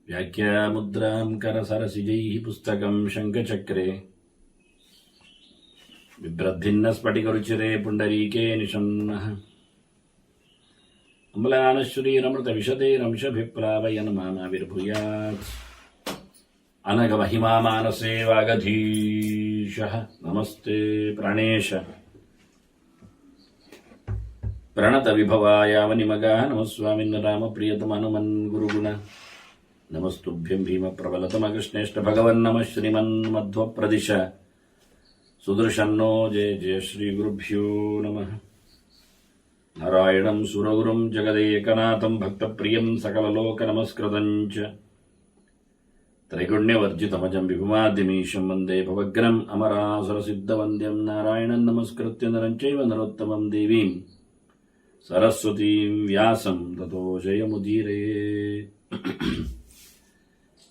ವ್ಯಾಖ್ಯಾಮುದ್ರಾಂ ಕರಸರಸಿಜೈಃ ಪುಸ್ತಕಂ ಶಂಖಚಕ್ರೆ ಬಿಭ್ರದ್ಭಿನ್ನ ಸ್ಫಟಿಕರುಚಿರೆ ಪುಂಡರೀಕೆ ನಿಷನ್ನಃ ಅಮ್ಲಾನಶ್ರೀರಮೃತ ವಿಶತೈರಂಶಭಿಪ್ಲಾವಯನ್ ಮಾಮಾವಿರ್ಭೂಯಾತ್ ಅನಘಮಹಿಮಾ ಮಾನಸೇ ವಾಗಧೀಶಃ ನಮಸ್ತೆ ಪ್ರಾಣೇಶ ಪ್ರಣತ ವಿಭವಾಯಾವನಿಮಗ ನಮಸ್ವಾಮಿನ್ ರಾಮ ಪ್ರಿಯತಮ ಹನುಮನ್ ಗುರುಗುಣ ನಮಸ್ತುಭ್ಯಂ ಭೀಮ ಪ್ರಬಲತಮ ಕೃಷ್ಣೇಷ್ಟ ಭಗವನ್ ನಮಃ ಶ್ರೀಮನ್ ಮಧ್ವ ಪ್ರದಿಶ ಸುದರ್ಶನ್ನೋ ಜಯ ಜಯ ಶ್ರೀ ಗುರುಭ್ಯೋ ನಮಃ ನಾರಾಯಣಂ ಸುರಗುರುಂ ಜಗದೇಕನಾಥಂ ಭಕ್ತಪ್ರಿಯಂ ಸಕಲಲೋಕ ನಮಸ್ಕೃತಂಚ ತ್ರೈಗುಣ್ಯವರ್ಜಿತಮಜಂ ವಿಭುಮಾದ್ಯಮೀಶಂ ವಂದೇ ಭವಗ್ರಂ ಅಮರಾಸುರಸಿದ್ಧವಂದ್ಯಂ ನಾರಾಯಣಂ ನಮಸ್ಕೃತ್ಯ ನರಂಚೈವ ನರೋತ್ತಮಂ ದೇವೀಂ ಸರಸ್ವತೀಂ ವ್ಯಾಸಂ ತತೋ ಜಯಮುದೀರಯೇ.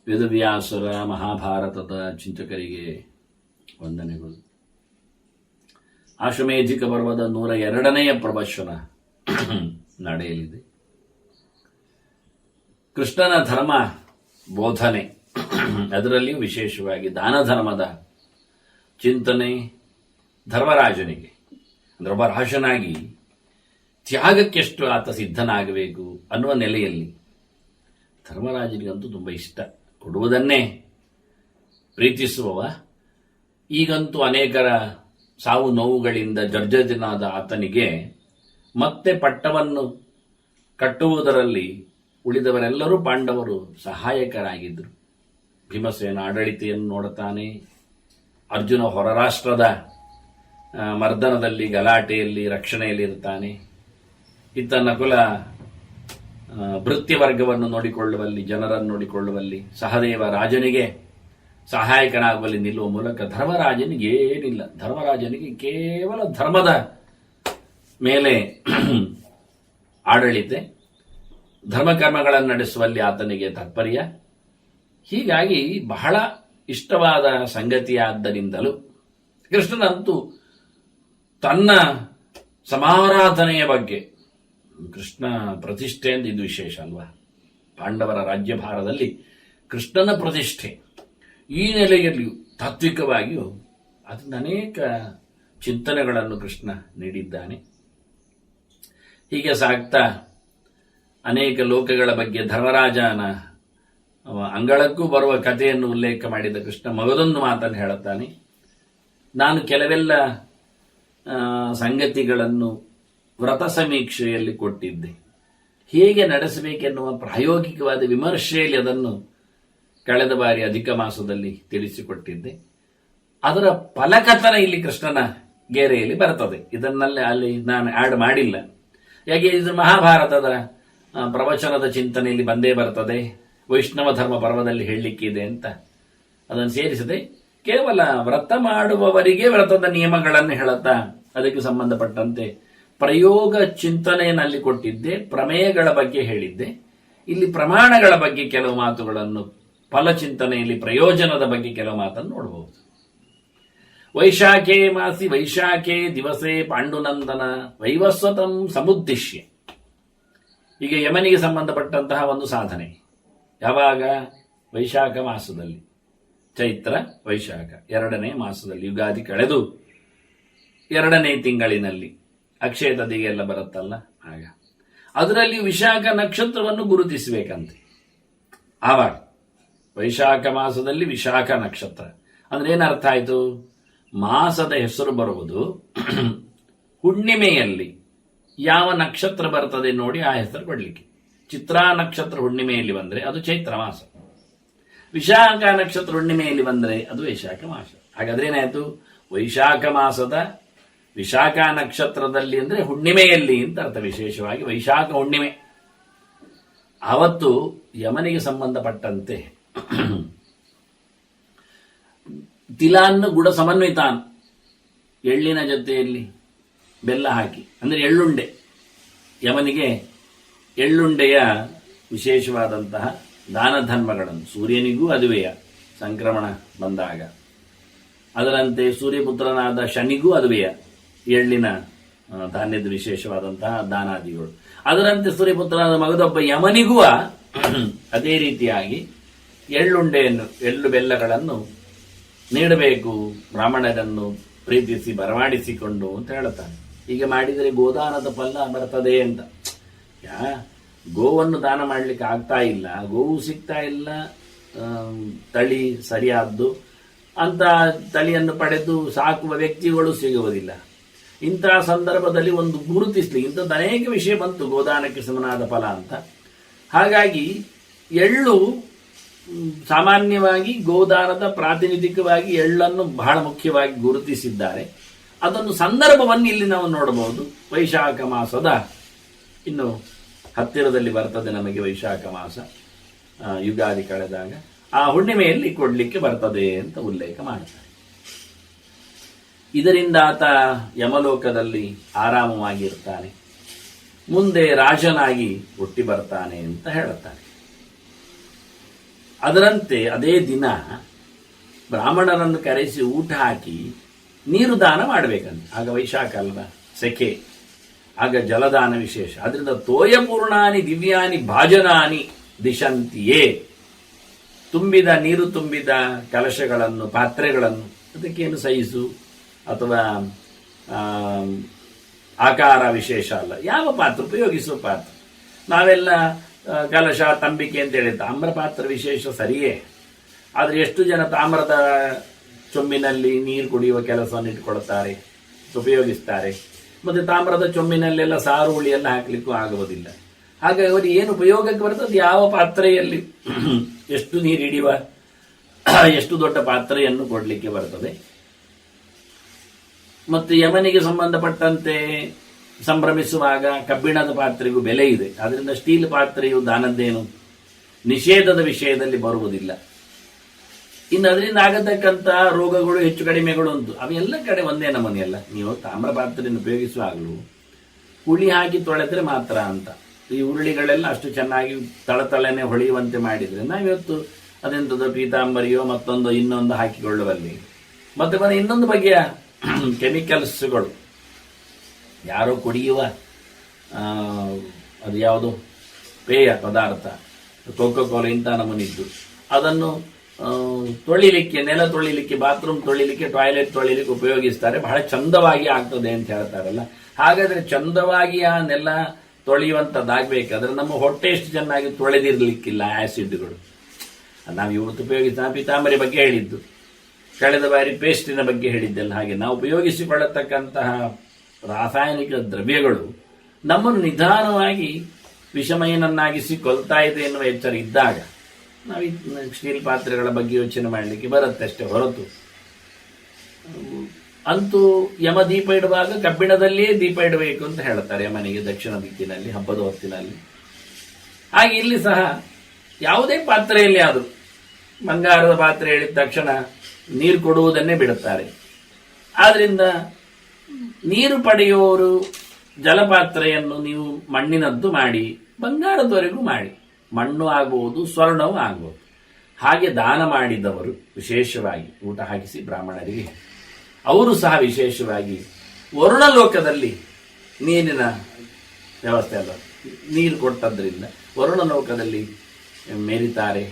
ವೇದವ್ಯಾಸರ ಮಹಾಭಾರತದ ಚಿಂತಕರಿಗೆ ವಂದನೆಗಳು. ಆಶ್ವಮೇಧಿಕ ಪರ್ವದ 102ನೇ ಪ್ರವಚನ ನಡೆಯಲಿದೆ. ಕೃಷ್ಣನ ಧರ್ಮ ಬೋಧನೆ, ಅದರಲ್ಲಿಯೂ ವಿಶೇಷವಾಗಿ ದಾನ ಧರ್ಮದ ಚಿಂತನೆ, ಧರ್ಮರಾಜನಿಗೆ ಅಂದರೆ ಒಬ್ಬ ರಾಜನಾಗಿ ತ್ಯಾಗಕ್ಕೆಷ್ಟು ಆತ ಸಿದ್ಧನಾಗಬೇಕು ಅನ್ನುವ ನೆಲೆಯಲ್ಲಿ ಧರ್ಮರಾಜನಿಗಂತೂ ತುಂಬ ಇಷ್ಟ, ಕೊಡುವುದನ್ನೇ ಪ್ರೀತಿಸುವವ. ಈಗಂತೂ ಅನೇಕರ ಸಾವು ನೋವುಗಳಿಂದ ಜರ್ಜರಿತನಾದ ಆತನಿಗೆ ಮತ್ತೆ ಪಟ್ಟವನ್ನು ಕಟ್ಟುವುದರಲ್ಲಿ ಉಳಿದವರೆಲ್ಲರೂ ಪಾಂಡವರು ಸಹಾಯಕರಾಗಿದ್ದರು. ಭೀಮಸೇನ ಆಡಳಿತೆಯನ್ನು ನೋಡುತ್ತಾನೆ, ಅರ್ಜುನ ಹೊರರಾಷ್ಟ್ರದ ಮರ್ದನದಲ್ಲಿ ಗಲಾಟೆಯಲ್ಲಿ ರಕ್ಷಣೆಯಲ್ಲಿ ಇರ್ತಾನೆ, ಇತ್ತ ನಕುಲ ಭೃತ್ಯವರ್ಗವನ್ನು ನೋಡಿಕೊಳ್ಳುವಲ್ಲಿ, ಜನರನ್ನು ನೋಡಿಕೊಳ್ಳುವಲ್ಲಿ, ಸಹದೇವ ರಾಜನಿಗೆ ಸಹಾಯಕನಾಗುವಲ್ಲಿ ನಿಲ್ಲುವ ಮೂಲಕ ಧರ್ಮರಾಜನಿಗೆ ಏನಿಲ್ಲ. ಧರ್ಮರಾಜನಿಗೆ ಕೇವಲ ಧರ್ಮದ ಮೇಲೆ ಆಡಳಿತೆ, ಧರ್ಮಕರ್ಮಗಳನ್ನು ನಡೆಸುವಲ್ಲಿ ಆತನಿಗೆ ತಾತ್ಪರ್ಯ. ಹೀಗಾಗಿ ಬಹಳ ಇಷ್ಟವಾದ ಸಂಗತಿಯಾದ್ದರಿಂದಲೂ ಕೃಷ್ಣನಂತೂ ತನ್ನ ಸಮಾರಾಧನೆಯ ಬಗ್ಗೆ, ಕೃಷ್ಣ ಪ್ರತಿಷ್ಠೆ ಎಂದು ಇದು ವಿಶೇಷ ಅಲ್ವಾ, ಪಾಂಡವರ ರಾಜ್ಯಭಾರದಲ್ಲಿ ಕೃಷ್ಣನ ಪ್ರತಿಷ್ಠೆ. ಈ ನೆಲೆಯಲ್ಲಿಯೂ ತಾತ್ವಿಕವಾಗಿಯೂ ಅದನ್ನು ಅನೇಕ ಚಿಂತನೆಗಳನ್ನು ಕೃಷ್ಣ ನೀಡಿದ್ದಾನೆ. ಹೀಗೆ ಸಾಗ್ತಾ ಅನೇಕ ಲೋಕಗಳ ಬಗ್ಗೆ ಧರ್ಮರಾಜನ ಅಂಗಳಕ್ಕೂ ಬರುವ ಕಥೆಯನ್ನು ಉಲ್ಲೇಖ ಮಾಡಿದ ಕೃಷ್ಣ ಮಗದೊಂದು ಮಾತನ್ನು ಹೇಳುತ್ತಾನೆ. ನಾನು ಕೆಲವೆಲ್ಲ ಸಂಗತಿಗಳನ್ನು ವ್ರತ ಸಮೀಕ್ಷೆಯಲ್ಲಿ ಕೊಟ್ಟಿದ್ದೆ, ಹೇಗೆ ನಡೆಸಬೇಕೆನ್ನುವ ಪ್ರಾಯೋಗಿಕವಾದ ವಿಮರ್ಶೆಯಲ್ಲಿ ಅದನ್ನು ಕಳೆದ ಬಾರಿ ಅಧಿಕ ಮಾಸದಲ್ಲಿ ತಿಳಿಸಿಕೊಟ್ಟಿದ್ದೆ. ಅದರ ಫಲಕಥನ ಇಲ್ಲಿ ಕೃಷ್ಣನ ಗೆರೆಯಲ್ಲಿ ಬರ್ತದೆ. ಇದನ್ನೆಲ್ಲ ಅಲ್ಲಿ ನಾನು ಆ್ಯಡ್ ಮಾಡಿಲ್ಲ, ಯಾಕೆ ಇದು ಮಹಾಭಾರತದ ಪ್ರವಚನದ ಚಿಂತನೆಯಲ್ಲಿ ಬಂದೇ ಬರ್ತದೆ. ವೈಷ್ಣವ ಧರ್ಮ ಪರ್ವದಲ್ಲಿ ಹೇಳಲಿಕ್ಕಿದೆ ಅಂತ ಅದನ್ನು ಸೇರಿಸದೆ ಕೇವಲ ವ್ರತ ಮಾಡುವವರಿಗೆ ವ್ರತದ ನಿಯಮಗಳನ್ನು ಹೇಳುತ್ತಾ ಅದಕ್ಕೆ ಸಂಬಂಧಪಟ್ಟಂತೆ ಪ್ರಯೋಗ ಚಿಂತನೆಯಲ್ಲಿ ಕೊಟ್ಟಿದ್ದೆ. ಪ್ರಮೇಯಗಳ ಬಗ್ಗೆ ಹೇಳಿದ್ದೆ. ಇಲ್ಲಿ ಪ್ರಮಾಣಗಳ ಬಗ್ಗೆ ಕೆಲವು ಮಾತುಗಳನ್ನು, ಫಲಚಿಂತನೆಯಲ್ಲಿ ಪ್ರಯೋಜನದ ಬಗ್ಗೆ ಕೆಲವು ಮಾತನ್ನು ನೋಡಬಹುದು. ವೈಶಾಖೇ ಮಾಸಿ ವೈಶಾಖೇ ದಿವಸೇ ಪಾಂಡುನಂದನ ವೈವಸ್ವತಂ ಸಮುದ್ದೇಶ್ಯ. ಈಗ ಯಮನಿಗೆ ಸಂಬಂಧಪಟ್ಟಂತಹ ಒಂದು ಸಾಧನೆ ಯಾವಾಗ? ವೈಶಾಖ ಮಾಸದಲ್ಲಿ, ಚೈತ್ರ ವೈಶಾಖ 2ನೇ ಮಾಸದಲ್ಲಿ, ಯುಗಾದಿ ಕಳೆದು 2ನೇ ತಿಂಗಳಿನಲ್ಲಿ ಅಕ್ಷಯ ತದಿಗೆ ಎಲ್ಲ ಬರುತ್ತಲ್ಲ, ಆಗ ಅದರಲ್ಲಿ ವಿಶಾಖ ನಕ್ಷತ್ರವನ್ನು ಗುರುತಿಸಬೇಕಂತೆ. ಆವಾಗ ವೈಶಾಖ ಮಾಸದಲ್ಲಿ ವಿಶಾಖ ನಕ್ಷತ್ರ ಅಂದ್ರೆ ಏನರ್ಥ ಆಯಿತು? ಮಾಸದ ಹೆಸರು ಬರುವುದು ಹುಣ್ಣಿಮೆಯಲ್ಲಿ ಯಾವ ನಕ್ಷತ್ರ ಬರ್ತದೆ ನೋಡಿ ಆ ಹೆಸರು ಕೊಡ್ಲಿಕ್ಕೆ. ಚಿತ್ರಾ ನಕ್ಷತ್ರ ಹುಣ್ಣಿಮೆಯಲ್ಲಿ ಬಂದರೆ ಅದು ಚೈತ್ರ ಮಾಸ, ವಿಶಾಖ ನಕ್ಷತ್ರ ಹುಣ್ಣಿಮೆಯಲ್ಲಿ ಬಂದರೆ ಅದು ವೈಶಾಖ ಮಾಸ. ಹಾಗಾದ್ರೆ ಏನಾಯ್ತು? ವೈಶಾಖ ಮಾಸದ ವಿಶಾಖ ನಕ್ಷತ್ರದಲ್ಲಿ ಅಂದ್ರೆ ಹುಣ್ಣಿಮೆಯಲ್ಲಿ ಅಂತ ಅರ್ಥ. ವಿಶೇಷವಾಗಿ ವೈಶಾಖ ಹುಣ್ಣಿಮೆ ಆವತ್ತು ಯಮನಿಗೆ ಸಂಬಂಧಪಟ್ಟಂತೆ ತಿಲಾನ್ನು ಗುಡ ಸಮನ್ವಿತಾನ್, ಎಳ್ಳಿನ ಜೊತೆಯಲ್ಲಿ ಬೆಲ್ಲ ಹಾಕಿ ಅಂದರೆ ಎಳ್ಳುಂಡೆ, ಯಮನಿಗೆ ಎಳ್ಳುಂಡೆಯ ವಿಶೇಷವಾದಂತಹ ದಾನ ಧರ್ಮಗಳನ್ನು, ಸೂರ್ಯನಿಗೂ ಅದುವೆಯ ಸಂಕ್ರಮಣ ಬಂದಾಗ ಅದರಂತೆ ಸೂರ್ಯಪುತ್ರನಾದ ಶನಿಗೂ ಅದುವೆಯ ಎಳ್ಳಿನ ಧಾನ್ಯದ ವಿಶೇಷವಾದಂತಹ ದಾನಾದಿಗಳು. ಅದರಂತೆ ಸೂರ್ಯಪುತ್ರನಾದ ಮಗದೊಬ್ಬ ಯಮನಿಗೂ ಅದೇ ರೀತಿಯಾಗಿ ಎಳ್ಳುಂಡೆಯನ್ನು, ಎಳ್ಳು ಬೆಲ್ಲಗಳನ್ನು ನೀಡಬೇಕು ಬ್ರಾಹ್ಮಣರನ್ನು ಪ್ರೀತಿಸಿ ಬರಮಾಡಿಸಿಕೊಂಡು ಅಂತ ಹೇಳುತ್ತಾನೆ. ಹೀಗೆ ಮಾಡಿದರೆ ಗೋದಾನದ ಫಲ ಬರ್ತದೆ ಅಂತ. ಗೋವನ್ನು ದಾನ ಮಾಡಲಿಕ್ಕೆ ಆಗ್ತಾ ಇಲ್ಲ, ಗೋವು ಸಿಗ್ತಾ ಇಲ್ಲ, ತಳಿ ಸರಿಯಾದ್ದು ಅಂತ ತಳಿಯನ್ನು ಪಡೆದು ಸಾಕುವ ವ್ಯಕ್ತಿಗಳು ಸಿಗುವುದಿಲ್ಲ. ಇಂತಹ ಸಂದರ್ಭದಲ್ಲಿ ಒಂದು ಗುರುತಿಸ್ಲಿ, ಇಂಥದ್ದು ಅನೇಕ ವಿಷಯ ಬಂತು ಗೋದಾನಕ್ಕೆ ಸಮನಾದ ಫಲ ಅಂತ. ಹಾಗಾಗಿ ಎಳ್ಳು ಸಾಮಾನ್ಯವಾಗಿ ಗೋದಾನದ ಪ್ರಾತಿನಿಧಿಕವಾಗಿ ಎಳ್ಳನ್ನು ಬಹಳ ಮುಖ್ಯವಾಗಿ ಗುರುತಿಸಿದ್ದಾರೆ. ಅದೊಂದು ಸಂದರ್ಭವನ್ನು ಇಲ್ಲಿ ನಾವು ನೋಡಬಹುದು. ವೈಶಾಖ ಮಾಸದ ಇನ್ನು ಹತ್ತಿರದಲ್ಲಿ ಬರ್ತದೆ ನಮಗೆ ವೈಶಾಖ ಮಾಸ, ಯುಗಾದಿ ಕಳೆದಾಗ ಆ ಹುಣ್ಣಿಮೆಯಲ್ಲಿ ಕೊಡ್ಲಿಕ್ಕೆ ಬರ್ತದೆ ಅಂತ ಉಲ್ಲೇಖ ಮಾಡ್ತಾರೆ. ಇದರಿಂದ ಆತ ಯಮಲೋಕದಲ್ಲಿ ಆರಾಮವಾಗಿರ್ತಾನೆ, ಮುಂದೆ ರಾಜನಾಗಿ ಹುಟ್ಟಿ ಬರ್ತಾನೆ ಅಂತ ಹೇಳುತ್ತಾನೆ. ಅದರಂತೆ ಅದೇ ದಿನ ಬ್ರಾಹ್ಮಣರನ್ನು ಕರೆಸಿ ಊಟ ಹಾಕಿ ನೀರು ದಾನ ಮಾಡಬೇಕಂತೆ. ಆಗ ವೈಶಾಖ ಅಲ್ವ, ಸೆಕೆ, ಆಗ ಜಲದಾನ ವಿಶೇಷ. ಅದರಿಂದ ತೋಯಪೂರ್ಣಾನಿ ದಿವ್ಯಾನಿ ಭಾಜನಾನಿ ದಿಶಂತಿಯೇ, ತುಂಬಿದ ನೀರು ತುಂಬಿದ ಕಲಶಗಳನ್ನು, ಪಾತ್ರೆಗಳನ್ನು, ಅದಕ್ಕೇನು ಸೈಜು ಅಥವಾ ಆಕಾರ ವಿಶೇಷ ಅಲ್ಲ, ಯಾವ ಪಾತ್ರ ಉಪಯೋಗಿಸುವ ಪಾತ್ರ. ನಾವೆಲ್ಲ ಕಲಶ, ತಂಬಿಕೆ ಅಂತ ಹೇಳಿ ತಾಮ್ರ ಪಾತ್ರ ವಿಶೇಷ ಸರಿಯೇ, ಆದರೆ ಎಷ್ಟು ಜನ ತಾಮ್ರದ ಚೊಂಬಿನಲ್ಲಿ ನೀರು ಕುಡಿಯುವ ಕೆಲಸವನ್ನು ಇಟ್ಕೊಳ್ತಾರೆ, ಉಪಯೋಗಿಸ್ತಾರೆ. ಮತ್ತೆ ತಾಮ್ರದ ಚೊಂಬಿನಲ್ಲೆಲ್ಲ ಸಾರು ಹುಳಿ ಎಲ್ಲ ಹಾಕ್ಲಿಕ್ಕೂ ಆಗುವುದಿಲ್ಲ. ಹಾಗಾಗಿ ಅವರು ಏನು ಉಪಯೋಗಕ್ಕೆ ಬರ್ತದೆ, ಯಾವ ಪಾತ್ರೆಯಲ್ಲಿ ಎಷ್ಟು ನೀರು ಹಿಡಿಯುವ, ಎಷ್ಟು ದೊಡ್ಡ ಪಾತ್ರೆಯನ್ನು ಕೊಡಲಿಕ್ಕೆ ಬರ್ತದೆ. ಮತ್ತು ಯಮನಿಗೆ ಸಂಬಂಧಪಟ್ಟಂತೆ ಸಂಭ್ರಮಿಸುವಾಗ ಕಬ್ಬಿಣದ ಪಾತ್ರೆಗೂ ಬೆಲೆ ಇದೆ. ಅದರಿಂದ ಸ್ಟೀಲ್ ಪಾತ್ರೆಯು ದಾನದ್ದೇನು ನಿಷೇಧದ ವಿಷಯದಲ್ಲಿ ಬರುವುದಿಲ್ಲ. ಇನ್ನು ಅದರಿಂದ ಆಗತಕ್ಕಂಥ ರೋಗಗಳು ಹೆಚ್ಚು ಕಡಿಮೆಗಳು ಉಂಟು, ಅವೆಲ್ಲ ಕಡೆ ಒಂದೇ ನಮನೆಯಲ್ಲ. ನೀವು ತಾಮ್ರ ಪಾತ್ರೆಯನ್ನು ಉಪಯೋಗಿಸುವಾಗಲೂ ಹುಳಿ ಹಾಕಿ ತೊಳೆದ್ರೆ ಮಾತ್ರ ಅಂತ. ಈ ಉರುಳಿಗಳೆಲ್ಲ ಅಷ್ಟು ಚೆನ್ನಾಗಿ ತಳತಳನೆ ಹೊಳೆಯುವಂತೆ ಮಾಡಿದರೆ ನಾವಿವತ್ತು ಅದೆಂಥದ್ದು ಪೀತಾಂಬರಿಯೋ ಮತ್ತೊಂದು ಇನ್ನೊಂದು ಹಾಕಿಕೊಳ್ಳುವಲ್ಲಿ. ಮತ್ತೆ ಬಂದ ಇನ್ನೊಂದು ಬಗೆಯ ಕೆಮಿಕಲ್ಸ್ಗಳು, ಯಾರೋ ಕುಡಿಯುವ ಅದು ಯಾವುದು ಪೇಯ ಪದಾರ್ಥ, ಕೋಕೋ ಕೋಲ ಇಂಥ ನಮೂನಿದ್ದು, ಅದನ್ನು ತೊಳಿಲಿಕ್ಕೆ, ನೆಲ ತೊಳಿಲಿಕ್ಕೆ, ಬಾತ್ರೂಮ್ ತೊಳಿಲಿಕ್ಕೆ, ಟಾಯ್ಲೆಟ್ ತೊಳಿಲಿಕ್ಕೆ ಉಪಯೋಗಿಸ್ತಾರೆ. ಬಹಳ ಚಂದವಾಗಿ ಆಗ್ತದೆ ಅಂತ ಹೇಳ್ತಾರಲ್ಲ. ಹಾಗಾದ್ರೆ ಚಂದವಾಗಿ ಆ ನೆಲ ತೊಳೆಯುವಂಥದ್ದಾಗಬೇಕಾದ್ರೆ ನಮ್ಮ ಹೊಟ್ಟೆ ಎಷ್ಟು ಚೆನ್ನಾಗಿ ತೊಳೆದಿರ್ಲಿಕ್ಕಿಲ್ಲ ಆಸಿಡ್ಗಳು. ನಾವು ಇವತ್ತು ಉಪಯೋಗಿಸ ಪೀತಾಂಬರಿ ಬಗ್ಗೆ ಹೇಳಿದ್ದು, ಕಳೆದ ಬಾರಿ ಪೇಸ್ಟಿನ ಬಗ್ಗೆ ಹೇಳಿದ್ದೆಲ್ಲ. ಹಾಗೆ ನಾವು ಉಪಯೋಗಿಸಿಕೊಳ್ಳತಕ್ಕಂತಹ ರಾಸಾಯನಿಕ ದ್ರವ್ಯಗಳು ನಮ್ಮನ್ನು ನಿಧಾನವಾಗಿ ವಿಷಮಯನನ್ನಾಗಿಸಿ ಕೊಲ್ತಾ ಇದೆ ಎನ್ನುವ ಎಚ್ಚರ ಇದ್ದಾಗ ನಾವು ಸ್ಟೀಲ್ ಪಾತ್ರೆಗಳ ಬಗ್ಗೆ ಯೋಚನೆ ಮಾಡಲಿಕ್ಕೆ ಬರುತ್ತೆ ಅಷ್ಟೇ ಹೊರತು. ಅಂತೂ ಯಮ ದೀಪ ಇಡುವಾಗ ಕಬ್ಬಿಣದಲ್ಲಿಯೇ ದೀಪ ಇಡಬೇಕು ಅಂತ ಹೇಳ್ತಾರೆ ಯಮನಿಗೆ, ದಕ್ಷಿಣ ದಿಕ್ಕಿನಲ್ಲಿ ಹಬ್ಬದ ಹೊತ್ತಿನಲ್ಲಿ. ಹಾಗೆ ಇಲ್ಲಿ ಸಹ ಯಾವುದೇ ಪಾತ್ರೆಯಲ್ಲಿ ಆದರೂ ಬಂಗಾರದ ಪಾತ್ರೆ ಹೇಳಿದ ತಕ್ಷಣ ನೀರು ಕೊಡುವುದನ್ನೇ ಬಿಡುತ್ತಾರೆ. ಆದ್ರಿಂದ ನೀರು ಪಡೆಯುವವರು ಜಲಪಾತ್ರೆಯನ್ನು ನೀವು ಮಣ್ಣಿನದ್ದು ಮಾಡಿ, ಬಂಗಾರದವರೆಗೂ ಮಾಡಿ, ಮಣ್ಣು ಆಗಬಹುದು, ಸ್ವರ್ಣವೂ ಆಗಬಹುದು. ಹಾಗೆ ದಾನ ಮಾಡಿದವರು ವಿಶೇಷವಾಗಿ ಊಟ ಹಾಕಿಸಿ ಬ್ರಾಹ್ಮಣರಿಗೆ, ಅವರು ಸಹ ವಿಶೇಷವಾಗಿ ವರುಣ ಲೋಕದಲ್ಲಿ ನೀರಿನ ವ್ಯವಸ್ಥೆ ಅಲ್ಲ, ನೀರು ಕೊಟ್ಟದ್ರಿಂದ ವರುಣ ಲೋಕದಲ್ಲಿ ಮೆರಿತಾರೆ.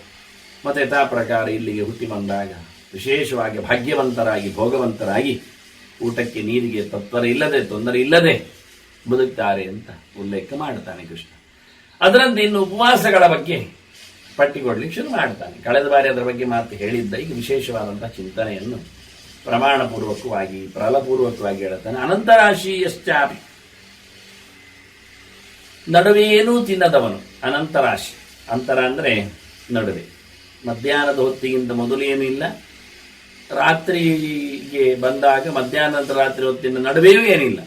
ಮತ್ತು ಯಥಾ ಪ್ರಕಾರ ಇಲ್ಲಿಗೆ ಹುಟ್ಟಿ ಬಂದಾಗ ವಿಶೇಷವಾಗಿ ಭಾಗ್ಯವಂತರಾಗಿ ಭೋಗವಂತರಾಗಿ ಊಟಕ್ಕೆ ನೀರಿಗೆ ತೊಂದರೆ ಇಲ್ಲದೆ ಬದುಕ್ತಾರೆ ಅಂತ ಉಲ್ಲೇಖ ಮಾಡ್ತಾನೆ ಕೃಷ್ಣ. ಅದರಂತೆ ಇನ್ನು ಉಪವಾಸಗಳ ಬಗ್ಗೆ ಪಟ್ಟಿ ಕೊಡ್ಲಿಕ್ಕೆ ಶುರು ಮಾಡ್ತಾನೆ. ಕಳೆದ ಬಾರಿ ಅದರ ಬಗ್ಗೆ ಮಾತು ಹೇಳಿದ್ದ, ಈಗ ವಿಶೇಷವಾದಂತಹ ಚಿಂತನೆಯನ್ನು ಪ್ರಮಾಣಪೂರ್ವಕವಾಗಿ ಪ್ರಲಪೂರ್ವಕವಾಗಿ ಹೇಳುತ್ತಾನೆ. ಅನಂತರಾಶಿಯಶ್ಚಾಪಿ, ನಡುವೆಯೇನೂ ತಿನ್ನದವನು ಅನಂತರಾಶಿ. ಅಂತರ ಅಂದ್ರೆ ನಡುವೆ, ಮಧ್ಯಾಹ್ನದ ಹೊತ್ತಿಗಿಂತ ಮೊದಲು ಏನೂ ಇಲ್ಲ, ರಾತ್ರಿಗೆ ಬಂದಾಗ ಮಧ್ಯಾಹ್ನದ ರಾತ್ರಿ ಹೊತ್ತಿನ ನಡುವೆಯೂ ಏನಿಲ್ಲ.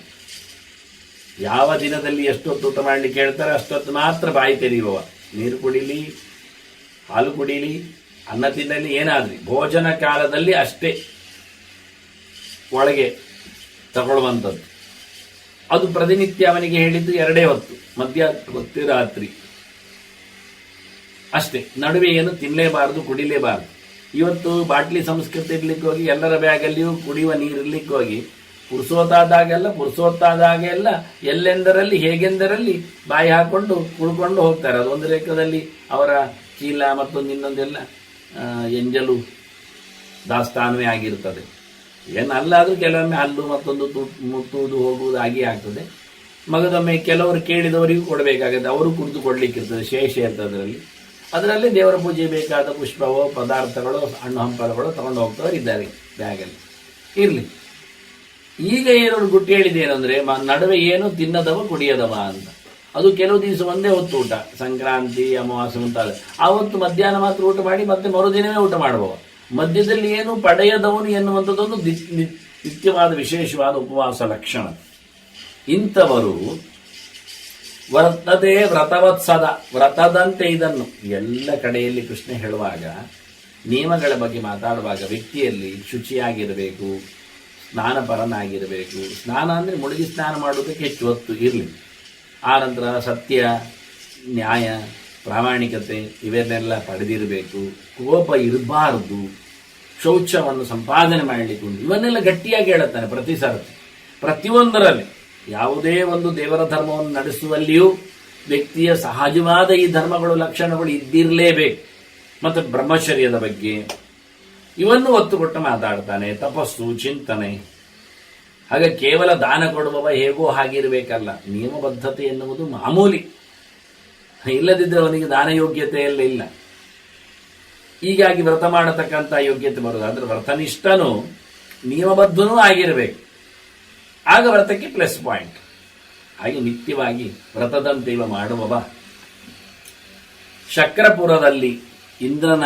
ಯಾವ ದಿನದಲ್ಲಿ ಎಷ್ಟೊತ್ತು ಊಟ ಮಾಡಲಿಕ್ಕೆ ಹೇಳ್ತಾರೆ ಅಷ್ಟೊತ್ತು ಮಾತ್ರ ಬಾಯಿ ತೆರೆಯುವವ. ನೀರು ಕುಡಿಲಿ, ಹಾಲು ಕುಡಿಲಿ, ಅನ್ನ ತಿನ್ನಲಿ, ಏನಾದ್ರಿ ಭೋಜನ ಕಾಲದಲ್ಲಿ ಅಷ್ಟೇ ಒಳಗೆ ತಗೊಳ್ಳುವಂಥದ್ದು. ಅದು ಪ್ರತಿನಿತ್ಯ ಅವನಿಗೆ ಹೇಳಿದ್ದು 2 ಹೊತ್ತು, ಮಧ್ಯಾಹ್ನ ಹೊತ್ತು, ರಾತ್ರಿ ಅಷ್ಟೇ. ನಡುವೆ ಏನು ತಿನ್ನಲೇಬಾರದು, ಕುಡಿಲೇಬಾರದು. ಇವತ್ತು ಬಾಟ್ಲಿ ಸಂಸ್ಕೃತಿ ಇರ್ಲಿಕ್ಕೆ ಹೋಗಿ ಎಲ್ಲರ ಬ್ಯಾಗಲ್ಲಿಯೂ ಕುಡಿಯುವ ನೀರು ಇರ್ಲಿಕ್ಕೆ ಹೋಗಿ ಪುರುಸೋತ್ತಾದಾಗೆಲ್ಲ ಎಲ್ಲೆಂದರಲ್ಲಿ ಹೇಗೆಂದರಲ್ಲಿ ಬಾಯಿ ಹಾಕೊಂಡು ಕುಳ್ಕೊಂಡು ಹೋಗ್ತಾರೆ. ಅದೊಂದು ಲೆಕ್ಕದಲ್ಲಿ ಅವರ ಚೀಲ ಮತ್ತೊಂದು ಇನ್ನೊಂದೆಲ್ಲ ಎಂಜಲು ದಾಸ್ತಾನವೇ ಆಗಿರ್ತದೆ. ಏನಲ್ಲಾದರೂ ಕೆಲವೊಮ್ಮೆ ಹಲ್ಲು ಮತ್ತೊಂದು ಮುಟ್ಟುವುದು ಹೋಗುವುದು ಆಗಿಯೇ ಆಗ್ತದೆ. ಮಗದೊಮ್ಮೆ ಕೆಲವರು ಕೇಳಿದವರಿಗೂ ಕೊಡಬೇಕಾಗುತ್ತೆ, ಅವರು ಕುಡಿದು ಕೊಡ್ಲಿಕ್ಕಿರ್ತದೆ, ಶೇಷ ಇರ್ತದೆ ಅದರಲ್ಲಿ ದೇವರ ಪೂಜೆ ಬೇಕಾದ ಪುಷ್ಪವೋ ಪದಾರ್ಥಗಳು ಹಣ್ಣು ಹಂಪಲುಗಳು ತಗೊಂಡು ಹೋಗ್ತವ್ರು ಇದ್ದಾರೆ ಬ್ಯಾಗಲ್ಲಿ. ಇರಲಿ, ಈಗ ಏನೊಂದು ಗುಟ್ಟಿ ಹೇಳಿದ್ದೇನೆಂದರೆ ನಡುವೆ ಏನು ತಿನ್ನದವ ಕುಡಿಯದವ ಅಂತ. ಅದು ಕೆಲವು ದಿವಸ ಒಂದೇ ಹೊತ್ತು ಊಟ, ಸಂಕ್ರಾಂತಿ ಅಮಾವಾಸ್ಯೆ ಮುಂತಾದ ಆವತ್ತು ಮಧ್ಯಾಹ್ನ ಮಾತ್ರ ಊಟ ಮಾಡಿ ಮತ್ತೆ ಮರುದಿನವೇ ಊಟ ಮಾಡುವ. ಮಧ್ಯದಲ್ಲಿ ಏನು ಪಡೆಯದವನು ಎನ್ನುವಂಥದ್ದೊಂದು ನಿತ್ಯವಾದ ವಿಶೇಷವಾದ ಉಪವಾಸ ಲಕ್ಷಣ. ಇಂಥವರು ವರ್ತತೆ ವ್ರತವತ್ಸದ, ವ್ರತದಂತೆ ಇದನ್ನು ಎಲ್ಲ ಕಡೆಯಲ್ಲಿ ಕೃಷ್ಣ ಹೇಳುವಾಗ ನಿಯಮಗಳ ಬಗ್ಗೆ ಮಾತಾಡುವಾಗ ವ್ಯಕ್ತಿಯಲ್ಲಿ ಶುಚಿಯಾಗಿರಬೇಕು, ಸ್ನಾನಪರನಾಗಿರಬೇಕು. ಸ್ನಾನ ಅಂದರೆ ಮುಳುಗಿ ಸ್ನಾನ ಮಾಡೋದಕ್ಕೆ ಹೆಚ್ಚು ಹೊತ್ತು ಇರಲಿ. ಆನಂತರ ಸತ್ಯ, ನ್ಯಾಯ, ಪ್ರಾಮಾಣಿಕತೆ ಇವನ್ನೆಲ್ಲ ಪಡೆದಿರಬೇಕು. ಕೋಪ ಇರಬಾರದು. ಶೌಚವನ್ನು ಸಂಪಾದನೆ ಮಾಡಲಿಕ್ಕೆ ಉಂಟು. ಇವನ್ನೆಲ್ಲ ಗಟ್ಟಿಯಾಗಿ ಹೇಳುತ್ತಾನೆ ಪ್ರತಿ ಸರ್ತಿ. ಪ್ರತಿಯೊಂದರಲ್ಲಿ ಯಾವುದೇ ಒಂದು ದೇವರ ಧರ್ಮವನ್ನು ನಡೆಸುವಲ್ಲಿಯೂ ವ್ಯಕ್ತಿಯ ಸಹಜವಾದ ಈ ಧರ್ಮಗಳು ಲಕ್ಷಣಗಳು ಇದ್ದಿರಲೇಬೇಕು. ಮತ್ತು ಬ್ರಹ್ಮಚರ್ಯದ ಬಗ್ಗೆ ಇವನ್ನು ಒತ್ತು ಕೊಟ್ಟು ಮಾತಾಡ್ತಾನೆ. ತಪಸ್ಸು, ಚಿಂತನೆ. ಹಾಗೆ ಕೇವಲ ದಾನ ಕೊಡುವವ ಹೇಗೋ ಹಾಗಿರಬೇಕಲ್ಲ. ನಿಯಮಬದ್ಧತೆ ಎನ್ನುವುದು ಮಾಮೂಲಿ. ಇಲ್ಲದಿದ್ದರೆ ಅವನಿಗೆ ದಾನ ಯೋಗ್ಯತೆಯಲ್ಲ ಇಲ್ಲ. ಹೀಗಾಗಿ ವ್ರತ ಮಾಡತಕ್ಕಂಥ ಯೋಗ್ಯತೆ ಬರುವುದು. ಆದರೆ ವ್ರತನಿಷ್ಠನು ನಿಯಮಬದ್ಧನೂ ಆಗಿರಬೇಕು. ಆಗ ವ್ರತಕ್ಕೆ ಪ್ಲಸ್ ಪಾಯಿಂಟ್. ಹಾಗೆ ನಿತ್ಯವಾಗಿ ವ್ರತದಂತೆ ಇವ ಮಾಡುವವ ಶಕ್ರಪುರದಲ್ಲಿ, ಇಂದ್ರನ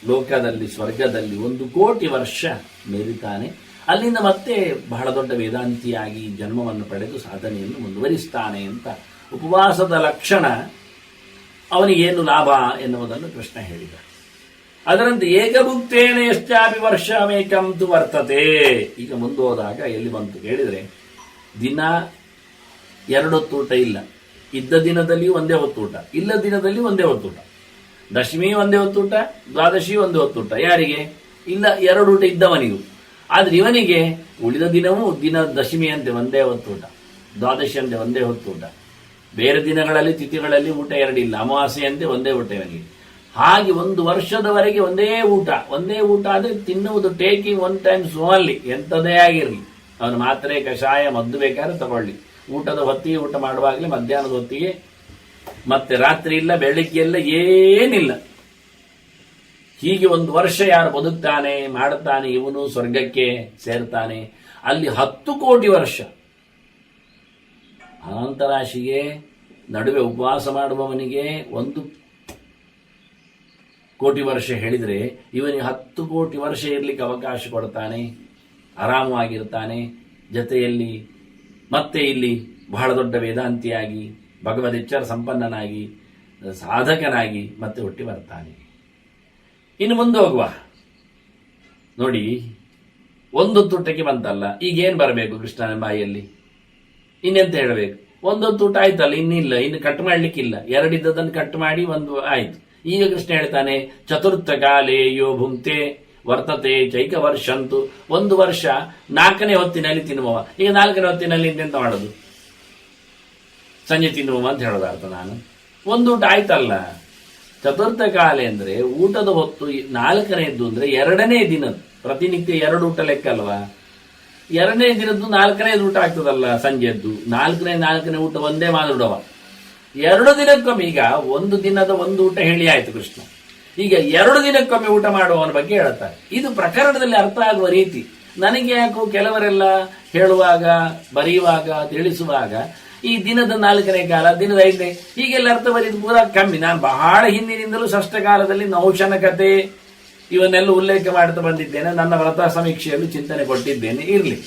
ಲೋಕದಲ್ಲಿ, ಸ್ವರ್ಗದಲ್ಲಿ 1 ಕೋಟಿ ವರ್ಷ ಮೆರಿತಾನೆ. ಅಲ್ಲಿಂದ ಮತ್ತೆ ಬಹಳ ದೊಡ್ಡ ವೇದಾಂತಿಯಾಗಿ ಜನ್ಮವನ್ನು ಪಡೆದು ಸಾಧನೆಯನ್ನು ಮುಂದುವರಿಸ್ತಾನೆ ಅಂತ ಉಪವಾಸದ ಲಕ್ಷಣ. ಅವನಿಗೇನು ಲಾಭ ಎನ್ನುವುದನ್ನು ಕೃಷ್ಣ ಹೇಳಿದ. ಅದರಂತೆ ಏಕಭುಕ್ತೇನ ಎಷ್ಟಾಪಿ ವರ್ಷಮೇಕಂತು ವರ್ತತೆ. ಈಗ ಮುಂದೋದಾಗ ಎಲ್ಲಿ ಬಂತು ಕೇಳಿದರೆ, ದಿನ 2 ಹೊತ್ತೂಟ ಇಲ್ಲ, ಇದ್ದ ದಿನದಲ್ಲಿಯೂ ಒಂದೇ ಹೊತ್ತೂಟ, ಇಲ್ಲ ದಿನದಲ್ಲಿ ಒಂದೇ ಹೊತ್ತೂಟ. ದಶಮಿ ಒಂದೇ ಹೊತ್ತೂಟ, ದ್ವಾದಶಿ ಒಂದೇ ಹೊತ್ತೂಟ. ಯಾರಿಗೆ? ಇಲ್ಲ 2 ಊಟ ಇದ್ದವನಿಗೂ. ಆದ್ರೆ ಇವನಿಗೆ ಉಳಿದ ದಿನವೂ ದಶಮಿ ಅಂತೆ ಒಂದೇ ಹೊತ್ತೂಟ, ದ್ವಾದಶಿ ಅಂತೆ ಒಂದೇ ಹೊತ್ತೂಟ. ಬೇರೆ ದಿನಗಳಲ್ಲಿ ತಿಥಿಗಳಲ್ಲಿ ಊಟ 2 ಇಲ್ಲ, ಅಮಾವಾಸ್ಯೆ ಅಂತೆ ಒಂದೇ ಊಟ ಇವನಿಗೆ. ಹಾಗೆ 1 ವರ್ಷದವರೆಗೆ ಒಂದೇ ಊಟ ಆದರೆ ತಿನ್ನುವುದು ಟೇಕಿಂಗ್ 1 ಟೈಮ್ಸ್ ಓನ್ಲಿ. ಎಂಥದೇ ಆಗಿರಲಿ, ಅವನು ಮಾತ್ರೆ, ಕಷಾಯ, ಮದ್ದು ಬೇಕಾದ್ರೆ ತಗೊಳ್ಳಿ. ಊಟದ ಹೊತ್ತಿಗೆ ಊಟ ಮಾಡುವಾಗಲೇ, ಮಧ್ಯಾಹ್ನದ ಹೊತ್ತಿಗೆ, ಮತ್ತೆ ರಾತ್ರಿ ಇಲ್ಲ, ಬೆಳಗ್ಗೆ ಎಲ್ಲ ಏನಿಲ್ಲ. ಹೀಗೆ 1 ವರ್ಷ ಯಾರು ಬದುಕ್ತಾನೆ, ಮಾಡುತ್ತಾನೆ, ಇವನು ಸ್ವರ್ಗಕ್ಕೆ ಸೇರ್ತಾನೆ. ಅಲ್ಲಿ 10 ಕೋಟಿ ವರ್ಷ ಅನಂತರಾಶಿಗೆ ನಡುವೆ ಉಪವಾಸ ಮಾಡುವವನಿಗೆ 1 ಕೋಟಿ ವರ್ಷ ಹೇಳಿದರೆ ಇವನಿಗೆ 10 ಕೋಟಿ ವರ್ಷ ಇರಲಿಕ್ಕೆ ಅವಕಾಶ ಕೊಡ್ತಾನೆ. ಆರಾಮವಾಗಿರ್ತಾನೆ. ಜೊತೆಯಲ್ಲಿ ಮತ್ತೆ ಇಲ್ಲಿ ಬಹಳ ದೊಡ್ಡ ವೇದಾಂತಿಯಾಗಿ, ಭಗವದೆಚ್ಚರ ಸಂಪನ್ನನಾಗಿ, ಸಾಧಕನಾಗಿ ಮತ್ತೆ ಹುಟ್ಟಿ ಬರ್ತಾನೆ. ಇನ್ನು ಮುಂದೆ ಹೋಗುವ ನೋಡಿ, 1 ಹೊತ್ತೂಟಕ್ಕೆ ಬಂತಲ್ಲ, ಈಗೇನು ಬರಬೇಕು ಕೃಷ್ಣನ ಬಾಯಿಯಲ್ಲಿ? ಇನ್ನೆಂತ ಹೇಳಬೇಕು? 1 ಹೊತ್ತೂಟ ಆಯ್ತಲ್ಲ, ಇನ್ನಿಲ್ಲ, ಇನ್ನು ಕಟ್ ಮಾಡ್ಲಿಕ್ಕಿಲ್ಲ. 2 ಇದ್ದದನ್ನು ಕಟ್ ಮಾಡಿ 1 ಆಯ್ತು. ಈಗ ಕೃಷ್ಣ ಹೇಳ್ತಾನೆ, ಚತುರ್ಥ ಕಾಲೇ ಯೋ ಭುಂಕ್ತೆ ವರ್ತತೆ ಚೈಕ ವರ್ಷಂತು. 1 ವರ್ಷ 4ನೇ ಹೊತ್ತಿನಲ್ಲಿ ತಿನ್ನುವ. ಈಗ 4ನೇ ಹೊತ್ತಿನಲ್ಲಿ ಇನ್ನೆಂತ ಮಾಡೋದು? ಸಂಜೆ ತಿನ್ನುವ ಅಂತ ಹೇಳೋದಾರ್ಥ ನಾನು. 1 ಊಟ ಆಯ್ತಲ್ಲ. ಚತುರ್ಥ ಕಾಲೆ ಅಂದ್ರೆ ಊಟದ ಹೊತ್ತು 4ನೇದ್ದು ಅಂದ್ರೆ 2ನೇ ದಿನದ್ದು. ಪ್ರತಿನಿತ್ಯ 2 ಊಟ ಲೆಕ್ಕ ಅಲ್ವಾ? 2ನೇ ದಿನದ್ದು 4ನೇದು ಊಟ ಆಗ್ತದಲ್ಲ ಸಂಜೆದ್ದು. 4ನೇ ಊಟ ಒಂದೇ ಮಾಡಿಬಿಡವ. 2 ದಿನಕ್ಕೊಮ್ಮೆ. ಈಗ 1 ದಿನದ 1 ಊಟ ಹೇಳಿ ಆಯ್ತು ಕೃಷ್ಣ. ಈಗ 2 ದಿನಕ್ಕೊಮ್ಮೆ ಊಟ ಮಾಡುವವನ ಬಗ್ಗೆ ಹೇಳ್ತಾರೆ. ಇದು ಪ್ರಕರಣದಲ್ಲಿ ಅರ್ಥ ಆಗುವ ರೀತಿ. ನನಗೆ ಯಾಕೋ ಕೆಲವರೆಲ್ಲ ಹೇಳುವಾಗ, ಬರೆಯುವಾಗ, ತಿಳಿಸುವಾಗ ಈ ದಿನದ 4ನೇ ಕಾಲ, ದಿನದ 5ನೇ ಹೀಗೆಲ್ಲ ಅರ್ಥ ಬರೀದು ಪೂರಾ ಕಮ್ಮಿ. ನಾನು ಬಹಳ ಹಿಂದಿನಿಂದಲೂ ಷಷ್ಠ ಕಾಲದಲ್ಲಿ ನೌಶನ ಕಥೆ ಇವನ್ನೆಲ್ಲ ಉಲ್ಲೇಖ ಮಾಡ್ತಾ ಬಂದಿದ್ದೇನೆ. ನನ್ನ ವ್ರತ ಸಮೀಕ್ಷೆಯಲ್ಲೂ ಚಿಂತನೆ ಕೊಟ್ಟಿದ್ದೇನೆ. ಇರಲಿ,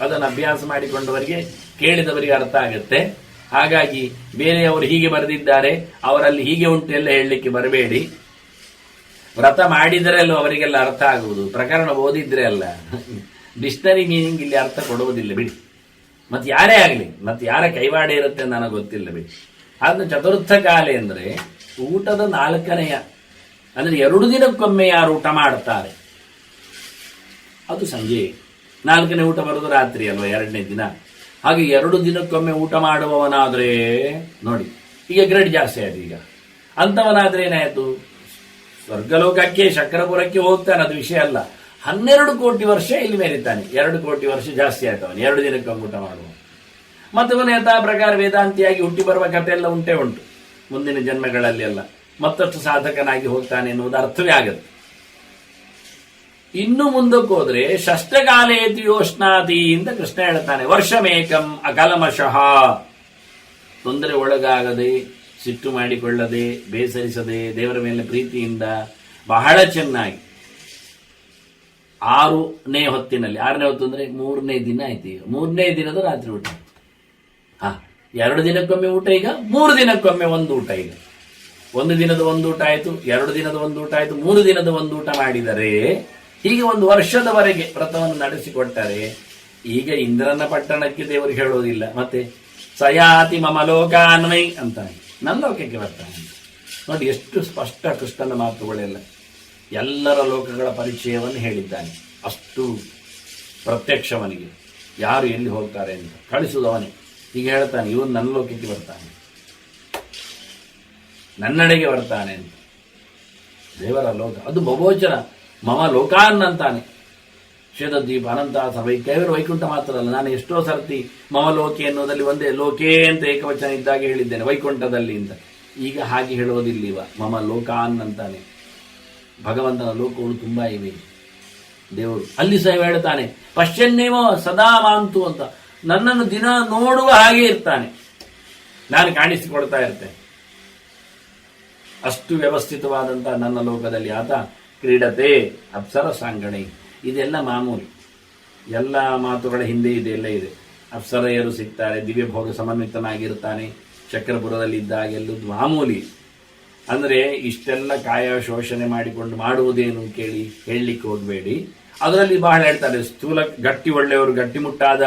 ಅದನ್ನು ಅಭ್ಯಾಸ ಮಾಡಿಕೊಂಡವರಿಗೆ, ಕೇಳಿದವರಿಗೆ ಅರ್ಥ ಆಗುತ್ತೆ. ಹಾಗಾಗಿ ಬೇರೆಯವರು ಹೀಗೆ ಬರೆದಿದ್ದಾರೆ, ಅವರಲ್ಲಿ ಹೀಗೆ ಉಂಟು ಎಲ್ಲ ಹೇಳಲಿಕ್ಕೆ ಬರಬೇಡಿ. ವ್ರತ ಮಾಡಿದರೆ ಅಲ್ಲ ಅವರಿಗೆಲ್ಲ ಅರ್ಥ ಆಗುವುದು, ಪ್ರಕರಣ ಓದಿದ್ರೆ ಅಲ್ಲ. ಡಿಕ್ಷನರಿ ಮೀನಿಂಗ್ ಇಲ್ಲಿ ಅರ್ಥ ಕೊಡುವುದಿಲ್ಲ ಬಿಡಿ. ಮತ್ತೆ ಯಾರೇ ಆಗಲಿ, ಮತ್ತೆ ಯಾರ ಕೈವಾಡ ಇರುತ್ತೆ ನನಗೆ ಗೊತ್ತಿಲ್ಲ ಬಿಡಿ. ಅದನ್ನ ಚತುರ್ಥ ಕಾಲೆ ಅಂದ್ರೆ ಊಟದ 4ನೇಯ, ಅಂದ್ರೆ 2 ದಿನಕ್ಕೊಮ್ಮೆ ಯಾರು ಊಟ ಮಾಡ್ತಾರೆ ಅದು ಸಂಜೆ. 4ನೇ ಊಟ ಬರೋದು ರಾತ್ರಿ ಅಲ್ವಾ, 2ನೇ ದಿನ. ಹಾಗೆ 2 ದಿನಕ್ಕೊಮ್ಮೆ ಊಟ ಮಾಡುವವನಾದ್ರೆ ನೋಡಿ, ಈಗ ಗ್ರೇಡ್ ಜಾಸ್ತಿ ಆಯ್ತು. ಈಗ ಅಂತವನಾದ್ರೆ ಏನಾಯ್ತು, ಸ್ವರ್ಗಲೋಕಕ್ಕೆ ಶಕ್ರಪುರಕ್ಕೆ ಹೋಗ್ತಾನೆ, ಅದು ವಿಷಯ ಅಲ್ಲ. 12 ಕೋಟಿ ವರ್ಷ ಇಲ್ಲಿ ಮೇರಿತಾನೆ. 2 ಕೋಟಿ ವರ್ಷ ಜಾಸ್ತಿ ಆಯ್ತು ಅವನು 2 ದಿನಕ್ಕೊಮ್ಮೆ ಊಟ ಮಾಡುವ. ಮತ್ತು ಅವನು ಯಥಾ ಪ್ರಕಾರ ವೇದಾಂತಿಯಾಗಿ ಹುಟ್ಟಿ ಬರುವ ಕಥೆ ಎಲ್ಲ ಉಂಟೇ ಉಂಟು. ಮುಂದಿನ ಜನ್ಮಗಳಲ್ಲಿ ಎಲ್ಲ ಮತ್ತಷ್ಟು ಸಾಧಕನಾಗಿ ಹೋಗ್ತಾನೆ ಎನ್ನುವುದು ಅರ್ಥವೇ ಆಗುತ್ತೆ. ಇನ್ನು ಮುಂದಕ್ಕೆ ಹೋದ್ರೆ ಷಷ್ಠಕಾಲೇತಿ ಯೋಷ್ಣಾತಿ ಅಂತ ಕೃಷ್ಣ ಹೇಳ್ತಾನೆ. ವರ್ಷಮೇಕಂ ಅಕಲ್ಮಷಃ, ತೊಂದರೆ ಒಳಗಾಗದೆ, ಸಿಟ್ಟು ಮಾಡಿಕೊಳ್ಳದೆ, ಬೇಸರಿಸದೆ, ದೇವರ ಮೇಲೆ ಪ್ರೀತಿಯಿಂದ ಬಹಳ ಚೆನ್ನಾಗಿ 6ನೇ ಹೊತ್ತಿನಲ್ಲಿ, 6ನೇ ಹೊತ್ತು ಅಂದ್ರೆ 3ನೇ ದಿನ ಆಯ್ತು. ಈಗ 3ನೇ ದಿನದ ರಾತ್ರಿ ಊಟ. 2 ದಿನಕ್ಕೊಮ್ಮೆ ಊಟ, ಈಗ 3 ದಿನಕ್ಕೊಮ್ಮೆ ಒಂದು ಊಟ. ಈಗ 1 ದಿನದ ಒಂದು ಊಟ ಆಯ್ತು, 2 ದಿನದ ಒಂದು ಊಟ ಆಯ್ತು, 3 ದಿನದ ಒಂದು ಊಟ ಮಾಡಿದರೆ ಹೀಗೆ 1 ವರ್ಷದವರೆಗೆ ವ್ರತವನ್ನು ನಡೆಸಿಕೊಟ್ಟರೆ ಈಗ ಇಂದ್ರನ ಪಟ್ಟಣಕ್ಕೆ ದೇವರು ಹೇಳೋದಿಲ್ಲ. ಮತ್ತೆ ಸಯಾತಿ ಮಮ ಲೋಕಾನ್ವೈ ಅಂತಾನೆ, ನನ್ನ ಲೋಕಕ್ಕೆ ಬರ್ತಾನೆ. ನೋಡಿ ಎಷ್ಟು ಸ್ಪಷ್ಟ ಕೃಷ್ಣನ ಮಾತುಗಳೆಲ್ಲ. ಎಲ್ಲರ ಲೋಕಗಳ ಪರಿಚಯವನ್ನು ಹೇಳಿದ್ದಾನೆ. ಅಷ್ಟು ಪ್ರತ್ಯಕ್ಷವನಿಗೆ ಯಾರು ಎಲ್ಲಿ ಹೋಗ್ತಾರೆ ಅಂತ ಕಳಿಸುವುದವನೇ. ಈಗ ಹೇಳ್ತಾನೆ, ಇವನು ನನ್ನ ಲೋಕಕ್ಕೆ ಬರ್ತಾನೆ, ನನ್ನಡೆಗೆ ಬರ್ತಾನೆ ಅಂತ. ದೇವರ ಲೋಕ ಅದು ಬಹುವಚನ, ಮಮ ಲೋಕಾನ್ ಅಂತಾನೆ. ಶ್ವೇತದ್ವೀಪ ಅನಂತಾಸ ಕೇವಲ ವೈಕುಂಠ ಮಾತ್ರ ಅಲ್ಲ. ನಾನು ಎಷ್ಟೋ ಸರ್ತಿ ಮಮ ಲೋಕೆ ಎನ್ನುವುದಲ್ಲಿ ಒಂದೇ ಲೋಕೆ ಅಂತ ಏಕವಚನ ಇದ್ದಾಗ ಹೇಳಿದ್ದೇನೆ, ವೈಕುಂಠದಲ್ಲಿ ಅಂತ. ಈಗ ಹಾಗೆ ಹೇಳೋದಿಲ್ಲಿವ, ಮಮ ಲೋಕಾನ್ ಅಂತಾನೆ. ಭಗವಂತನ ಲೋಕಗಳು ತುಂಬಾ ಇವೆ. ದೇವರು ಅಲ್ಲಿ ಸಹ ಹೇಳ್ತಾನೆ, ಪಶ್ಚನ್ನೇವೋ ಸದಾ ಮಾಂತು ಅಂತ. ನನ್ನನ್ನು ದಿನ ನೋಡುವ ಹಾಗೆ ಇರ್ತಾನೆ, ನಾನು ಕಾಣಿಸಿಕೊಡ್ತಾ ಇರ್ತೇನೆ. ಅಷ್ಟು ವ್ಯವಸ್ಥಿತವಾದಂತಹ ನನ್ನ ಲೋಕದಲ್ಲಿ ಆತ ಕ್ರೀಡತೆ ಅಪ್ಸರ ಸಾಂಗಣೆ. ಇದೆಲ್ಲ ಮಾಮೂಲಿ, ಎಲ್ಲ ಮಾತುಗಳ ಹಿಂದೆ ಇದೆಲ್ಲ ಇದೆ. ಅಪ್ಸರೆಯರು ಸಿಗ್ತಾರೆ, ದಿವ್ಯ ಭೋಗ ಸಮನ್ವಿತನಾಗಿರ್ತಾನೆ. ಚಕ್ರಪುರದಲ್ಲಿ ಇದ್ದಾಗೆಲ್ಲದು ಮಾಮೂಲಿ. ಅಂದ್ರೆ ಇಷ್ಟೆಲ್ಲ ಕಾಯ ಶೋಷಣೆ ಮಾಡಿಕೊಂಡು ಮಾಡುವುದೇನು ಕೇಳಿ ಹೇಳಲಿಕ್ಕೆ ಹೋಗಬೇಡಿ. ಅದರಲ್ಲಿ ಬಹಳ ಹೇಳ್ತಾರೆ, ಸ್ಥೂಲ ಗಟ್ಟಿ ಒಳ್ಳೆಯವರು, ಗಟ್ಟಿಮುಟ್ಟಾದ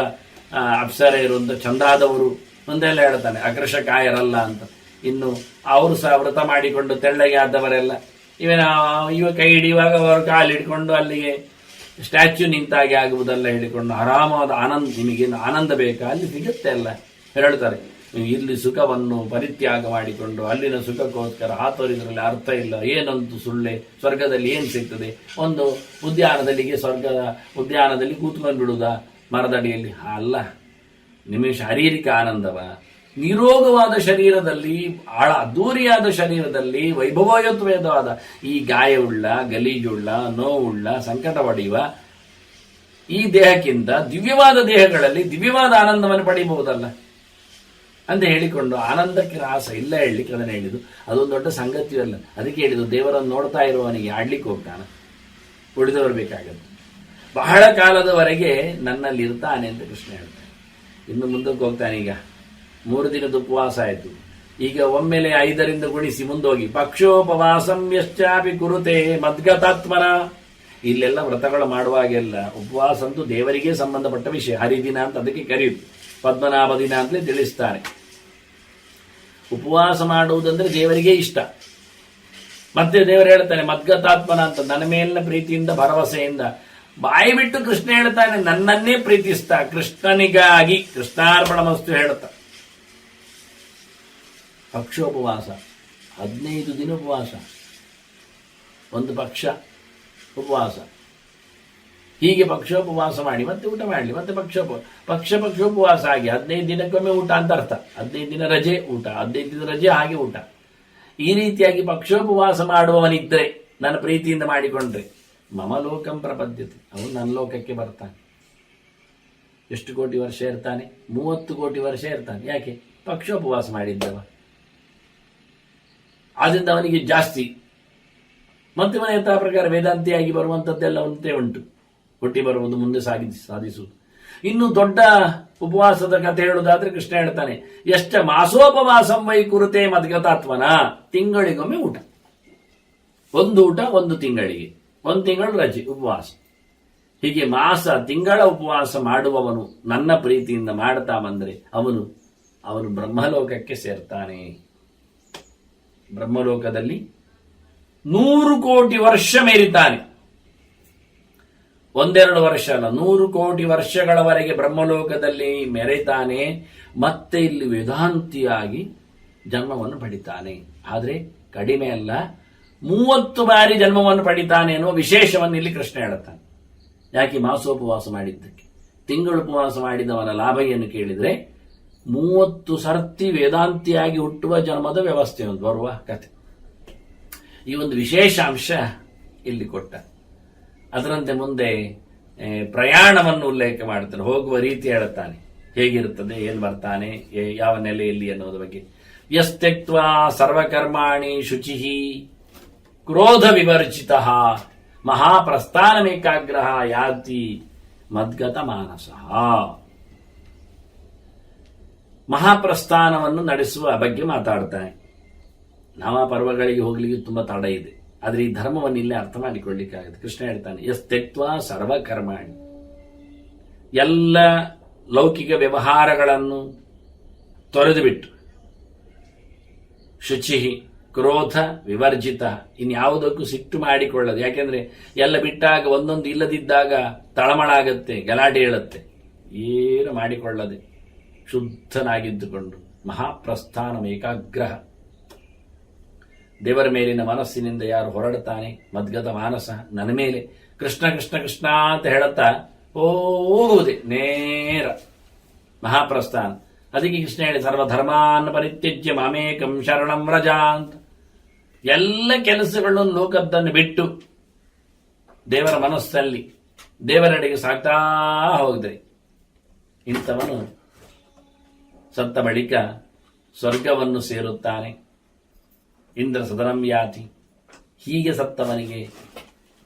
ಅಪ್ಸರೆಯರು ಅಂತ, ಚಂದಾದವರು ಒಂದೆಲ್ಲ ಹೇಳ್ತಾನೆ, ಅಕೃಷಕಾಯರಲ್ಲ ಅಂತ. ಇನ್ನು ಅವರು ಸಹ ವ್ರತ ಮಾಡಿಕೊಂಡು ತೆಳ್ಳಗೆ ಆದವರೆಲ್ಲ ಇವ ಕೈ ಹಿಡಿಯುವಾಗ ಅವರು ಕಾಲು ಹಿಡ್ಕೊಂಡು ಅಲ್ಲಿಗೆ ಸ್ಟ್ಯಾಚ್ಯೂ ನಿಂತಾಗೆ ಆಗುವುದೆಲ್ಲ ಹೇಳಿಕೊಂಡು ಆರಾಮವಾದ ಆನಂದ, ನಿಮಗೇನು ಆನಂದ ಬೇಕಾ ಅಲ್ಲಿ ಸಿಗುತ್ತೆ ಅಲ್ಲ ಹೇಳ್ತಾರೆ. ನೀವು ಇಲ್ಲಿ ಸುಖವನ್ನು ಪರಿತ್ಯಾಗ ಮಾಡಿಕೊಂಡು ಅಲ್ಲಿನ ಸುಖಕ್ಕೋಸ್ಕರ ಹಾತೋರಿದ್ರಲ್ಲಿ ಅರ್ಥ ಇಲ್ಲ. ಏನಂತೂ ಸುಳ್ಳೆ, ಸ್ವರ್ಗದಲ್ಲಿ ಏನು ಸಿಗ್ತದೆ? ಒಂದು ಉದ್ಯಾನದಲ್ಲಿಗೆ ಸ್ವರ್ಗದ ಉದ್ಯಾನದಲ್ಲಿ ಕೂತ್ಕೊಂಡು ಬಿಡುವುದ ಮರದಡಿಯಲ್ಲಿ? ಅಲ್ಲ. ನಿಮಗೆ ಶಾರೀರಿಕ ಆನಂದವ, ನಿರೋಗವಾದ ಶರೀರದಲ್ಲಿ, ಆಳ ಅದ್ದೂರಿಯಾದ ಶರೀರದಲ್ಲಿ, ವೈಭವಯುತವಾದ ಈ ಗಾಯವುಳ್ಳ, ಗಲೀಜುಳ್ಳ, ನೋವುಳ್ಳ, ಸಂಕಟ ಪಡೆಯುವ ಈ ದೇಹಕ್ಕಿಂತ ದಿವ್ಯವಾದ ದೇಹಗಳಲ್ಲಿ ದಿವ್ಯವಾದ ಆನಂದವನ್ನು ಪಡೆಯಬಹುದಲ್ಲ ಅಂತ ಹೇಳಿಕೊಂಡು ಆನಂದಕ್ಕೆ ರಾಸ ಇಲ್ಲ ಹೇಳಲಿಕ್ಕೆ ಅದನ್ನು ಹೇಳಿದ್ದು. ಅದೊಂದು ದೊಡ್ಡ ಸಂಗತಿಯಲ್ಲ. ಅದಕ್ಕೆ ಹೇಳಿದ್ದು, ದೇವರನ್ನು ನೋಡ್ತಾ ಇರುವವನಿಗೆ ಆಡ್ಲಿಕ್ಕೆ ಹೋಗ್ತಾನೆ, ಉಳಿದವರು ಬೇಕಾಗತ್ತೆ. ಬಹಳ ಕಾಲದವರೆಗೆ ನನ್ನಲ್ಲಿ ಇರ್ತಾನೆ ಅಂತ ಕೃಷ್ಣ ಹೇಳ್ತಾನೆ. ಇನ್ನು ಮುಂದಕ್ಕೆ ಹೋಗ್ತಾನೆ. ಈಗ 3 ದಿನದ ಉಪವಾಸ ಆಯಿತು. ಈಗ ಒಮ್ಮೆಲೆ 5ರಿಂದ ಗುಣಿಸಿ ಮುಂದೋಗಿ ಪಕ್ಷೋಪವಾಸಂ ಯಶ್ಚಾಪಿ ಕುರುತೆ ಮದ್ಗತಾತ್ಮನ. ಇಲ್ಲೆಲ್ಲ ವ್ರತಗಳು ಮಾಡುವಾಗೆಲ್ಲ ಉಪವಾಸ ಅಂತೂ ದೇವರಿಗೆ ಸಂಬಂಧಪಟ್ಟ ವಿಷಯ. ಹರಿದಿನ ಅಂತ ಅದಕ್ಕೆ ಕರೆಯುತ್ತೆ, ಪದ್ಮನಾಭ ದಿನ ಅಂತಲೇ ತಿಳಿಸ್ತಾರೆ. ಉಪವಾಸ ಮಾಡುವುದಂದ್ರೆ ದೇವರಿಗೆ ಇಷ್ಟ. ಮತ್ತೆ ದೇವರು ಹೇಳ್ತಾನೆ ಮದ್ಗತಾತ್ಮನ ಅಂತ, ನನ್ನ ಮೇಲಿನ ಪ್ರೀತಿಯಿಂದ, ಭರವಸೆಯಿಂದ ಬಾಯಿ ಬಿಟ್ಟು ಕೃಷ್ಣ ಹೇಳ್ತಾನೆ, ನನ್ನನ್ನೇ ಪ್ರೀತಿಸ್ತಾ ಕೃಷ್ಣನಿಗಾಗಿ ಕೃಷ್ಣಾರ್ಪಣ ಮಸ್ತು ಹೇಳುತ್ತಾ. ಪಕ್ಷೋಪವಾಸ 15 ದಿನ ಉಪವಾಸ, ಒಂದು ಪಕ್ಷ ಉಪವಾಸ. ಹೀಗೆ ಪಕ್ಷೋಪವಾಸ ಮಾಡಿ ಮತ್ತೆ ಊಟ ಮಾಡಲಿ, ಮತ್ತೆ ಪಕ್ಷೋಪವಾಸ ಆಗಿ 15 ದಿನಕ್ಕೊಮ್ಮೆ ಊಟ ಅಂತ ಅರ್ಥ. 15 ದಿನ ರಜೆ ಊಟ, 15 ದಿನ ರಜೆ ಹಾಗೆ ಊಟ. ಈ ರೀತಿಯಾಗಿ ಪಕ್ಷೋಪವಾಸ ಮಾಡುವವನಿದ್ರೆ, ನನ್ನ ಪ್ರೀತಿಯಿಂದ ಮಾಡಿಕೊಂಡ್ರೆ, ಮಮ ಲೋಕಂ ಪ್ರಪದ್ಯತೆ, ಅವನು ನನ್ನ ಲೋಕಕ್ಕೆ ಬರ್ತಾನೆ. ಎಷ್ಟು ಕೋಟಿ ವರ್ಷ ಇರ್ತಾನೆ? 30 ಕೋಟಿ ವರ್ಷ ಇರ್ತಾನೆ. ಯಾಕೆ? ಪಕ್ಷೋಪವಾಸ ಮಾಡಿದ್ದವ. ಆದ್ರಿಂದ ಅವನಿಗೆ ಜಾಸ್ತಿ. ಮತ್ತೆ ಮನೆ ಯಥಾ ಪ್ರಕಾರ ವೇದಾಂತಿಯಾಗಿ ಬರುವಂಥದ್ದೆಲ್ಲ ಒಂದೇ ಉಂಟು. ಹುಟ್ಟಿ ಬರುವುದು, ಮುಂದೆ ಸಾಧಿಸುವುದು. ಇನ್ನು ದೊಡ್ಡ ಉಪವಾಸದ ಕಥೆ ಹೇಳುವುದಾದ್ರೆ ಕೃಷ್ಣ ಹೇಳ್ತಾನೆ, ಎಷ್ಟ ಮಾಸೋಪವಾಸಂ ವೈ ಕುರುತೆ ಮದ್ಗತಾತ್ಮನ. ತಿಂಗಳಿಗೊಮ್ಮೆ ಊಟ, ಒಂದು ಊಟ 1 ತಿಂಗಳಿಗೆ, 1 ತಿಂಗಳು ರಜೆ ಉಪವಾಸ. ಹೀಗೆ ಮಾಸ ತಿಂಗಳ ಉಪವಾಸ ಮಾಡುವವನು ನನ್ನ ಪ್ರೀತಿಯಿಂದ ಮಾಡ್ತಾ ಬಂದ್ರೆ ಅವನು ಬ್ರಹ್ಮಲೋಕಕ್ಕೆ ಸೇರ್ತಾನೆ. ಬ್ರಹ್ಮಲೋಕದಲ್ಲಿ 100 ಕೋಟಿ ವರ್ಷ ಮೇರಿತಾನೆ. ಒಂದೆರಡು ವರ್ಷ ಅಲ್ಲ, 100 ಕೋಟಿ ವರ್ಷಗಳವರೆಗೆ ಬ್ರಹ್ಮಲೋಕದಲ್ಲಿ ಮೆರೆತಾನೆ. ಮತ್ತೆ ಇಲ್ಲಿ ವೇದಾಂತಿಯಾಗಿ ಜನ್ಮವನ್ನು ಪಡಿತಾನೆ. ಆದರೆ ಕಡಿಮೆ ಅಲ್ಲ, 30 ಬಾರಿ ಜನ್ಮವನ್ನು ಪಡಿತಾನೆ ಅನ್ನುವ ವಿಶೇಷವನ್ನು ಇಲ್ಲಿ ಕೃಷ್ಣ ಹೇಳುತ್ತಾನೆ. ಯಾಕೆ? ಮಾಸೋಪವಾಸ ಮಾಡಿದ್ದಕ್ಕೆ. ತಿಂಗಳು ಉಪವಾಸ ಮಾಡಿದವನ ಲಾಭ ಏನು ಕೇಳಿದ್ರೆ 30 ಸರ್ತಿ ವೇದಾಂತಿಯಾಗಿ ಹುಟ್ಟುವ ಜನ್ಮದ ವ್ಯವಸ್ಥೆ ಒಂದು ಬರುವ ಕಥೆ. ಈ ಒಂದು ವಿಶೇಷ ಅಂಶ ಇಲ್ಲಿ ಕೊಟ್ಟ. ಅದರಂತೆ ಮುಂದೆ ಪ್ರಯಾಣವನ್ನು ಉಲ್ಲೇಖ ಮಾಡ್ತಾನೆ, ಹೋಗುವ ರೀತಿ ಹೇಳುತ್ತಾನೆ, ಹೇಗಿರುತ್ತದೆ, ಏನ್ ಬರ್ತಾನೆ, ಯಾವ ನೆಲೆಯಲ್ಲಿ ಅನ್ನೋದ್ರ ಬಗ್ಗೆ. ಯಸ್ತ್ಯಕ್ತ್ವಾ ಸರ್ವಕರ್ಮಾಣಿ ಶುಚಿ ಕ್ರೋಧ ವಿವರ್ಜಿತ ಮಹಾಪ್ರಸ್ಥಾನಮೇಕಾಗ್ರಹ ಯಾತಿ ಮದ್ಗತ ಮಾನಸ. ಮಹಾಪ್ರಸ್ಥಾನವನ್ನು ನಡೆಸುವ ಬಗ್ಗೆ ಮಾತಾಡ್ತಾನೆ. ನಾಮ ಪರ್ವಗಳಿಗೆ ಹೋಗ್ಲಿಕ್ಕೆ ತುಂಬಾ ತಡ ಇದೆ, ಆದ್ರೆ ಈ ಧರ್ಮವನ್ನು ಇಲ್ಲೇ ಅರ್ಥ ಮಾಡಿಕೊಳ್ಳಿಕ್ಕಾಗುತ್ತೆ. ಕೃಷ್ಣ ಹೇಳ್ತಾನೆ, ಯಸ್ತ್ಯಕ್ತ್ವಾ ಸರ್ವಕರ್ಮಾಣಿ, ಎಲ್ಲ ಲೌಕಿಕ ವ್ಯವಹಾರಗಳನ್ನು ತೊರೆದು ಬಿಟ್ಟು, ಶುಚಿ ಕ್ರೋಧ ವಿವರ್ಜಿತ, ಇನ್ಯಾವುದಕ್ಕೂ ಸಿಟ್ಟು ಮಾಡಿಕೊಳ್ಳದು. ಯಾಕೆಂದ್ರೆ ಎಲ್ಲ ಬಿಟ್ಟಾಗ ಒಂದೊಂದು ಇಲ್ಲದಿದ್ದಾಗ ತಳಮಳ ಆಗತ್ತೆ, ಗಲಾಟೆ ಹೇಳುತ್ತೆ. ಏನು ಮಾಡಿಕೊಳ್ಳದೆ ಶುದ್ಧನಾಗಿದ್ದುಕೊಂಡು ಮಹಾಪ್ರಸ್ಥಾನ ಏಕಾಗ್ರಹ, ದೇವರ ಮೇಲಿನ ಮನಸ್ಸಿನಿಂದ ಯಾರು ಹೊರಡುತ್ತಾನೆ, ಮದ್ಗತ ಮಾನಸ, ನನ್ನ ಮೇಲೆ ಕೃಷ್ಣ ಕೃಷ್ಣ ಕೃಷ್ಣ ಅಂತ ಹೇಳುತ್ತಾ ಹೋಗುವುದೇ ನೇರ ಮಹಾಪ್ರಸ್ಥಾನ. ಅದಕ್ಕೆ ಕೃಷ್ಣ ಹೇಳಿ, ಸರ್ವಧರ್ಮಾನ್ ಪರಿತ್ಯಜ್ಯ ಮಾಮೇಕಂ ಶರಣಂ ವ್ರಜ ಅಂತ. ಎಲ್ಲ ಕೆಲಸಗಳನ್ನು ಲೋಕದ್ದನ್ನು ಬಿಟ್ಟು ದೇವರ ಮನಸ್ಸಲ್ಲಿ ದೇವರೆಡೆಗೆ ಸಾಗ್ತಾ ಹೋಗಿದ್ರೆ ಇಂಥವನು ಸತ್ತ ಬಳಿಕ ಸ್ವರ್ಗವನ್ನು ಸೇರುತ್ತಾನೆ. ಇಂದ್ರ ಸದನಂ ಯಾತಿ. ಹೀಗೆ ಸತ್ತವನಿಗೆ,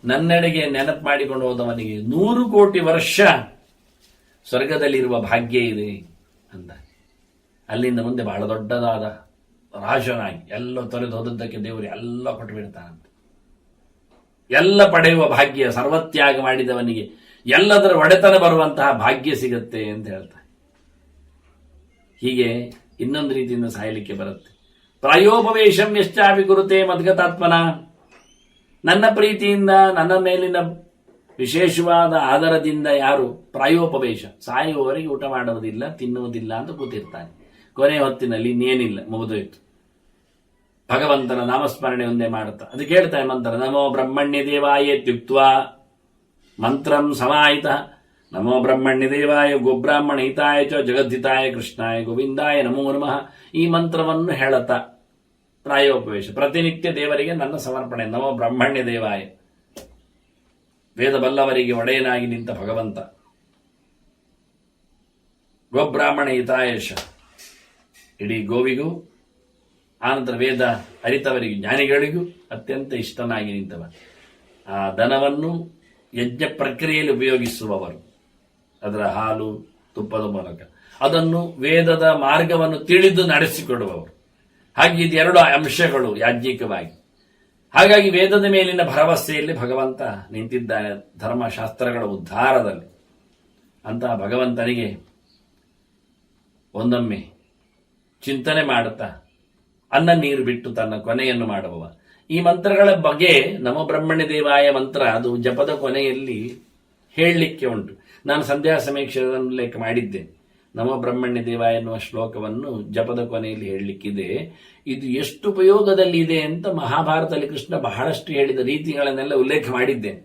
ನನ್ನೆಡೆಗೆ ನೆನಪು ಮಾಡಿಕೊಂಡು ಹೋದವನಿಗೆ 100 ಕೋಟಿ ವರ್ಷ ಸ್ವರ್ಗದಲ್ಲಿರುವ ಭಾಗ್ಯ ಇದೆ ಅಂದ. ಅಲ್ಲಿಂದ ಮುಂದೆ ಬಹಳ ದೊಡ್ಡದಾದ ರಾಜನಾಗಿ ಎಲ್ಲ ತೊರೆದು ಹೋದದ್ದಕ್ಕೆ ದೇವರು ಎಲ್ಲ ಕೊಟ್ಟು ಬಿಡ್ತಾನಂತೆ. ಎಲ್ಲ ಪಡೆಯುವ ಭಾಗ್ಯ, ಸರ್ವತ್ಯಾಗ ಮಾಡಿದವನಿಗೆ ಎಲ್ಲದರ ಒಡೆತನ ಬರುವಂತಹ ಭಾಗ್ಯ ಸಿಗುತ್ತೆ ಅಂತ ಹೇಳ್ತಾರೆ. ಹೀಗೆ ಇನ್ನೊಂದು ರೀತಿಯಿಂದ ಸಾಯಲಿಕ್ಕೆ ಬರುತ್ತೆ. ಪ್ರಾಯೋಪವೇಶಂ ಯಶ್ಚಾಪಿ ಕುರುತೆ ಮದ್ಗತಾತ್ಮನ. ನನ್ನ ಪ್ರೀತಿಯಿಂದ, ನನ್ನ ಮೇಲಿನ ವಿಶೇಷವಾದ ಆಧಾರದಿಂದ ಯಾರು ಪ್ರಾಯೋಪವೇಶ, ಸಾಯುವವರೆಗೆ ಊಟ ಮಾಡುವುದಿಲ್ಲ, ತಿನ್ನುವುದಿಲ್ಲ ಅಂತ ಕೂತಿರ್ತಾನೆ. ಕೊನೆ ಹೊತ್ತಿನಲ್ಲಿ ಇನ್ನೇನಿಲ್ಲ, ಮುಗಿದೋಯ್ತು. ಭಗವಂತನ ನಾಮಸ್ಮರಣೆ ಒಂದೇ ಮಾಡುತ್ತಾ ಅದಕ್ಕೆ ಹೇಳ್ತಾನೆ ಮಂತ್ರ, ನಮೋ ಬ್ರಹ್ಮಣ್ಯ ದೇವಾಯ ತ್ಯುಕ್ತ್ವಾ ಮಂತ್ರಂ ಸಮಾಹಿತ, ನಮೋ ಬ್ರಹ್ಮಣ್ಯ ದೇವಾಯ ಗೋಬ್ರಾಹ್ಮಣ ಹಿತಾಯ ಚ ಜಗದ್ಧಿತಾಯ ಕೃಷ್ಣಾಯ ಗೋವಿಂದಾಯ ನಮೋ ನಮಃ. ಈ ಮಂತ್ರವನ್ನು ಹೇಳುತ್ತಾ ಪ್ರಾಯೋಪವೇಶ, ಪ್ರತಿನಿತ್ಯ ದೇವರಿಗೆ ನನ್ನ ಸಮರ್ಪಣೆ. ನಮೋ ಬ್ರಹ್ಮಣ್ಯ ದೇವಾಯ, ವೇದ ಬಲ್ಲವರಿಗೆ ಒಡೆಯನಾಗಿ ನಿಂತ ಭಗವಂತ. ಗೋಬ್ರಾಹ್ಮಣ ಹಿತಾಯಶ, ಇಡೀ ಗೋವಿಗೂ ಆನಂತರ ವೇದ ಅರಿತವರಿಗೆ ಜ್ಞಾನಿಗಳಿಗೂ ಅತ್ಯಂತ ಇಷ್ಟನಾಗಿ ನಿಂತವ. ಆ ದನವನ್ನು ಯಜ್ಞ ಪ್ರಕ್ರಿಯೆಯಲ್ಲಿ ಉಪಯೋಗಿಸುವವರು, ಅದರ ಹಾಲು ತುಪ್ಪದ ಮೂಲಕ ಅದನ್ನು ವೇದದ ಮಾರ್ಗವನ್ನು ತಿಳಿದು ನಡೆಸಿಕೊಡುವವರು. ಹಾಗೆ ಇದೆರಡು ಅಂಶಗಳು ಯಾಜ್ಞಿಕವಾಗಿ. ಹಾಗಾಗಿ ವೇದದ ಮೇಲಿನ ಭರವಸೆಯಲ್ಲಿ ಭಗವಂತ ನಿಂತಿದ್ದಾನೆ, ಧರ್ಮಶಾಸ್ತ್ರಗಳ ಉದ್ಧಾರದಲ್ಲಿ. ಅಂತಹ ಭಗವಂತನಿಗೆ ಒಂದೊಮ್ಮೆ ಚಿಂತನೆ ಮಾಡುತ್ತಾ ಅನ್ನ ನೀರು ಬಿಟ್ಟು ತನ್ನ ಕೊನೆಯನ್ನು ಮಾಡುವವ. ಈ ಮಂತ್ರಗಳ ಬಗ್ಗೆ ನಮೋ ಬ್ರಹ್ಮಣ್ಯ ದೇವಾಯ ಮಂತ್ರ ಅದು ಜಪದ ಕೊನೆಯಲ್ಲಿ ಹೇಳಲಿಕ್ಕೆ ಉಂಟು. ನಾನು ಸಂಧ್ಯಾ ಸಮೀಕ್ಷೆಯನ್ನು ಉಲ್ಲೇಖ ಮಾಡಿದ್ದೇನೆ. ನಮೋ ಬ್ರಹ್ಮಣ್ಯ ದೇವಾಯ ಎನ್ನುವ ಶ್ಲೋಕವನ್ನು ಜಪದ ಕೊನೆಯಲ್ಲಿ ಹೇಳಲಿಕ್ಕಿದೆ. ಇದು ಎಷ್ಟು ಉಪಯೋಗದಲ್ಲಿ ಇದೆ ಅಂತ ಮಹಾಭಾರತದಲ್ಲಿ ಕೃಷ್ಣ ಬಹಳಷ್ಟು ಹೇಳಿದ ರೀತಿಗಳನ್ನೆಲ್ಲ ಉಲ್ಲೇಖ ಮಾಡಿದ್ದೇನೆ.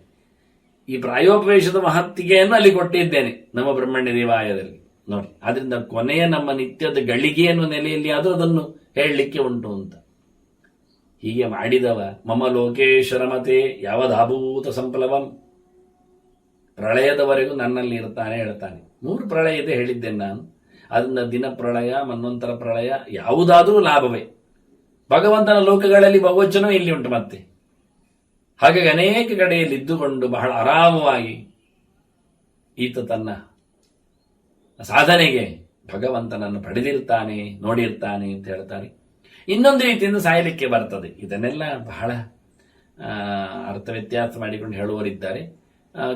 ಈ ಪ್ರಾಯೋಪವೇಶದ ಮಹತ್ತಿಗೆಯನ್ನು ಅಲ್ಲಿ ಕೊಟ್ಟಿದ್ದೇನೆ ನಮೋ ಬ್ರಹ್ಮಣ್ಯ ದೇವಾಯದಲ್ಲಿ ನೋಡಿ. ಆದ್ರಿಂದ ಕೊನೆಯ ನಮ್ಮ ನಿತ್ಯದ ಗಳಿಗೆ ಎನ್ನುವ ನೆಲೆಯಲ್ಲಿ ಆದರೂ ಅದನ್ನು ಹೇಳಲಿಕ್ಕೆ ಉಂಟು ಅಂತ. ಹೀಗೆ ಮಾಡಿದವ ಮಮ ಲೋಕೇಶ್ವರ ಮತೆ ಯಾವದಾಭೂತ ಸಂಪ್ಲವಂ, ಪ್ರಳಯದವರೆಗೂ ನನ್ನಲ್ಲಿ ಇರ್ತಾನೆ ಹೇಳ್ತಾನೆ. 3 ಪ್ರಳಯ ಇದೆ ಹೇಳಿದ್ದೇನೆ ನಾನು. ಅದರಿಂದ ದಿನ ಪ್ರಳಯ, ಮನ್ವಂತರ ಪ್ರಳಯ ಯಾವುದಾದರೂ ಲಾಭವೇ. ಭಗವಂತನ ಲೋಕಗಳಲ್ಲಿ ಬಹುವಚನ ಇಲ್ಲಿ ಉಂಟು ಮತ್ತೆ. ಹಾಗಾಗಿ ಅನೇಕ ಕಡೆಯಲ್ಲಿ ಇದ್ದುಕೊಂಡು ಬಹಳ ಆರಾಮವಾಗಿ ಈತ ತನ್ನ ಸಾಧನೆಗೆ ಭಗವಂತನನ್ನು ಪಡೆದಿರ್ತಾನೆ, ನೋಡಿರ್ತಾನೆ ಅಂತ ಹೇಳ್ತಾರೆ. ಇನ್ನೊಂದು ರೀತಿಯಿಂದ ಸಾಯಲಿಕ್ಕೆ ಬರ್ತದೆ. ಇದನ್ನೆಲ್ಲ ಬಹಳ ಅರ್ಥ ವ್ಯತ್ಯಾಸ ಮಾಡಿಕೊಂಡು ಹೇಳುವವರಿದ್ದಾರೆ.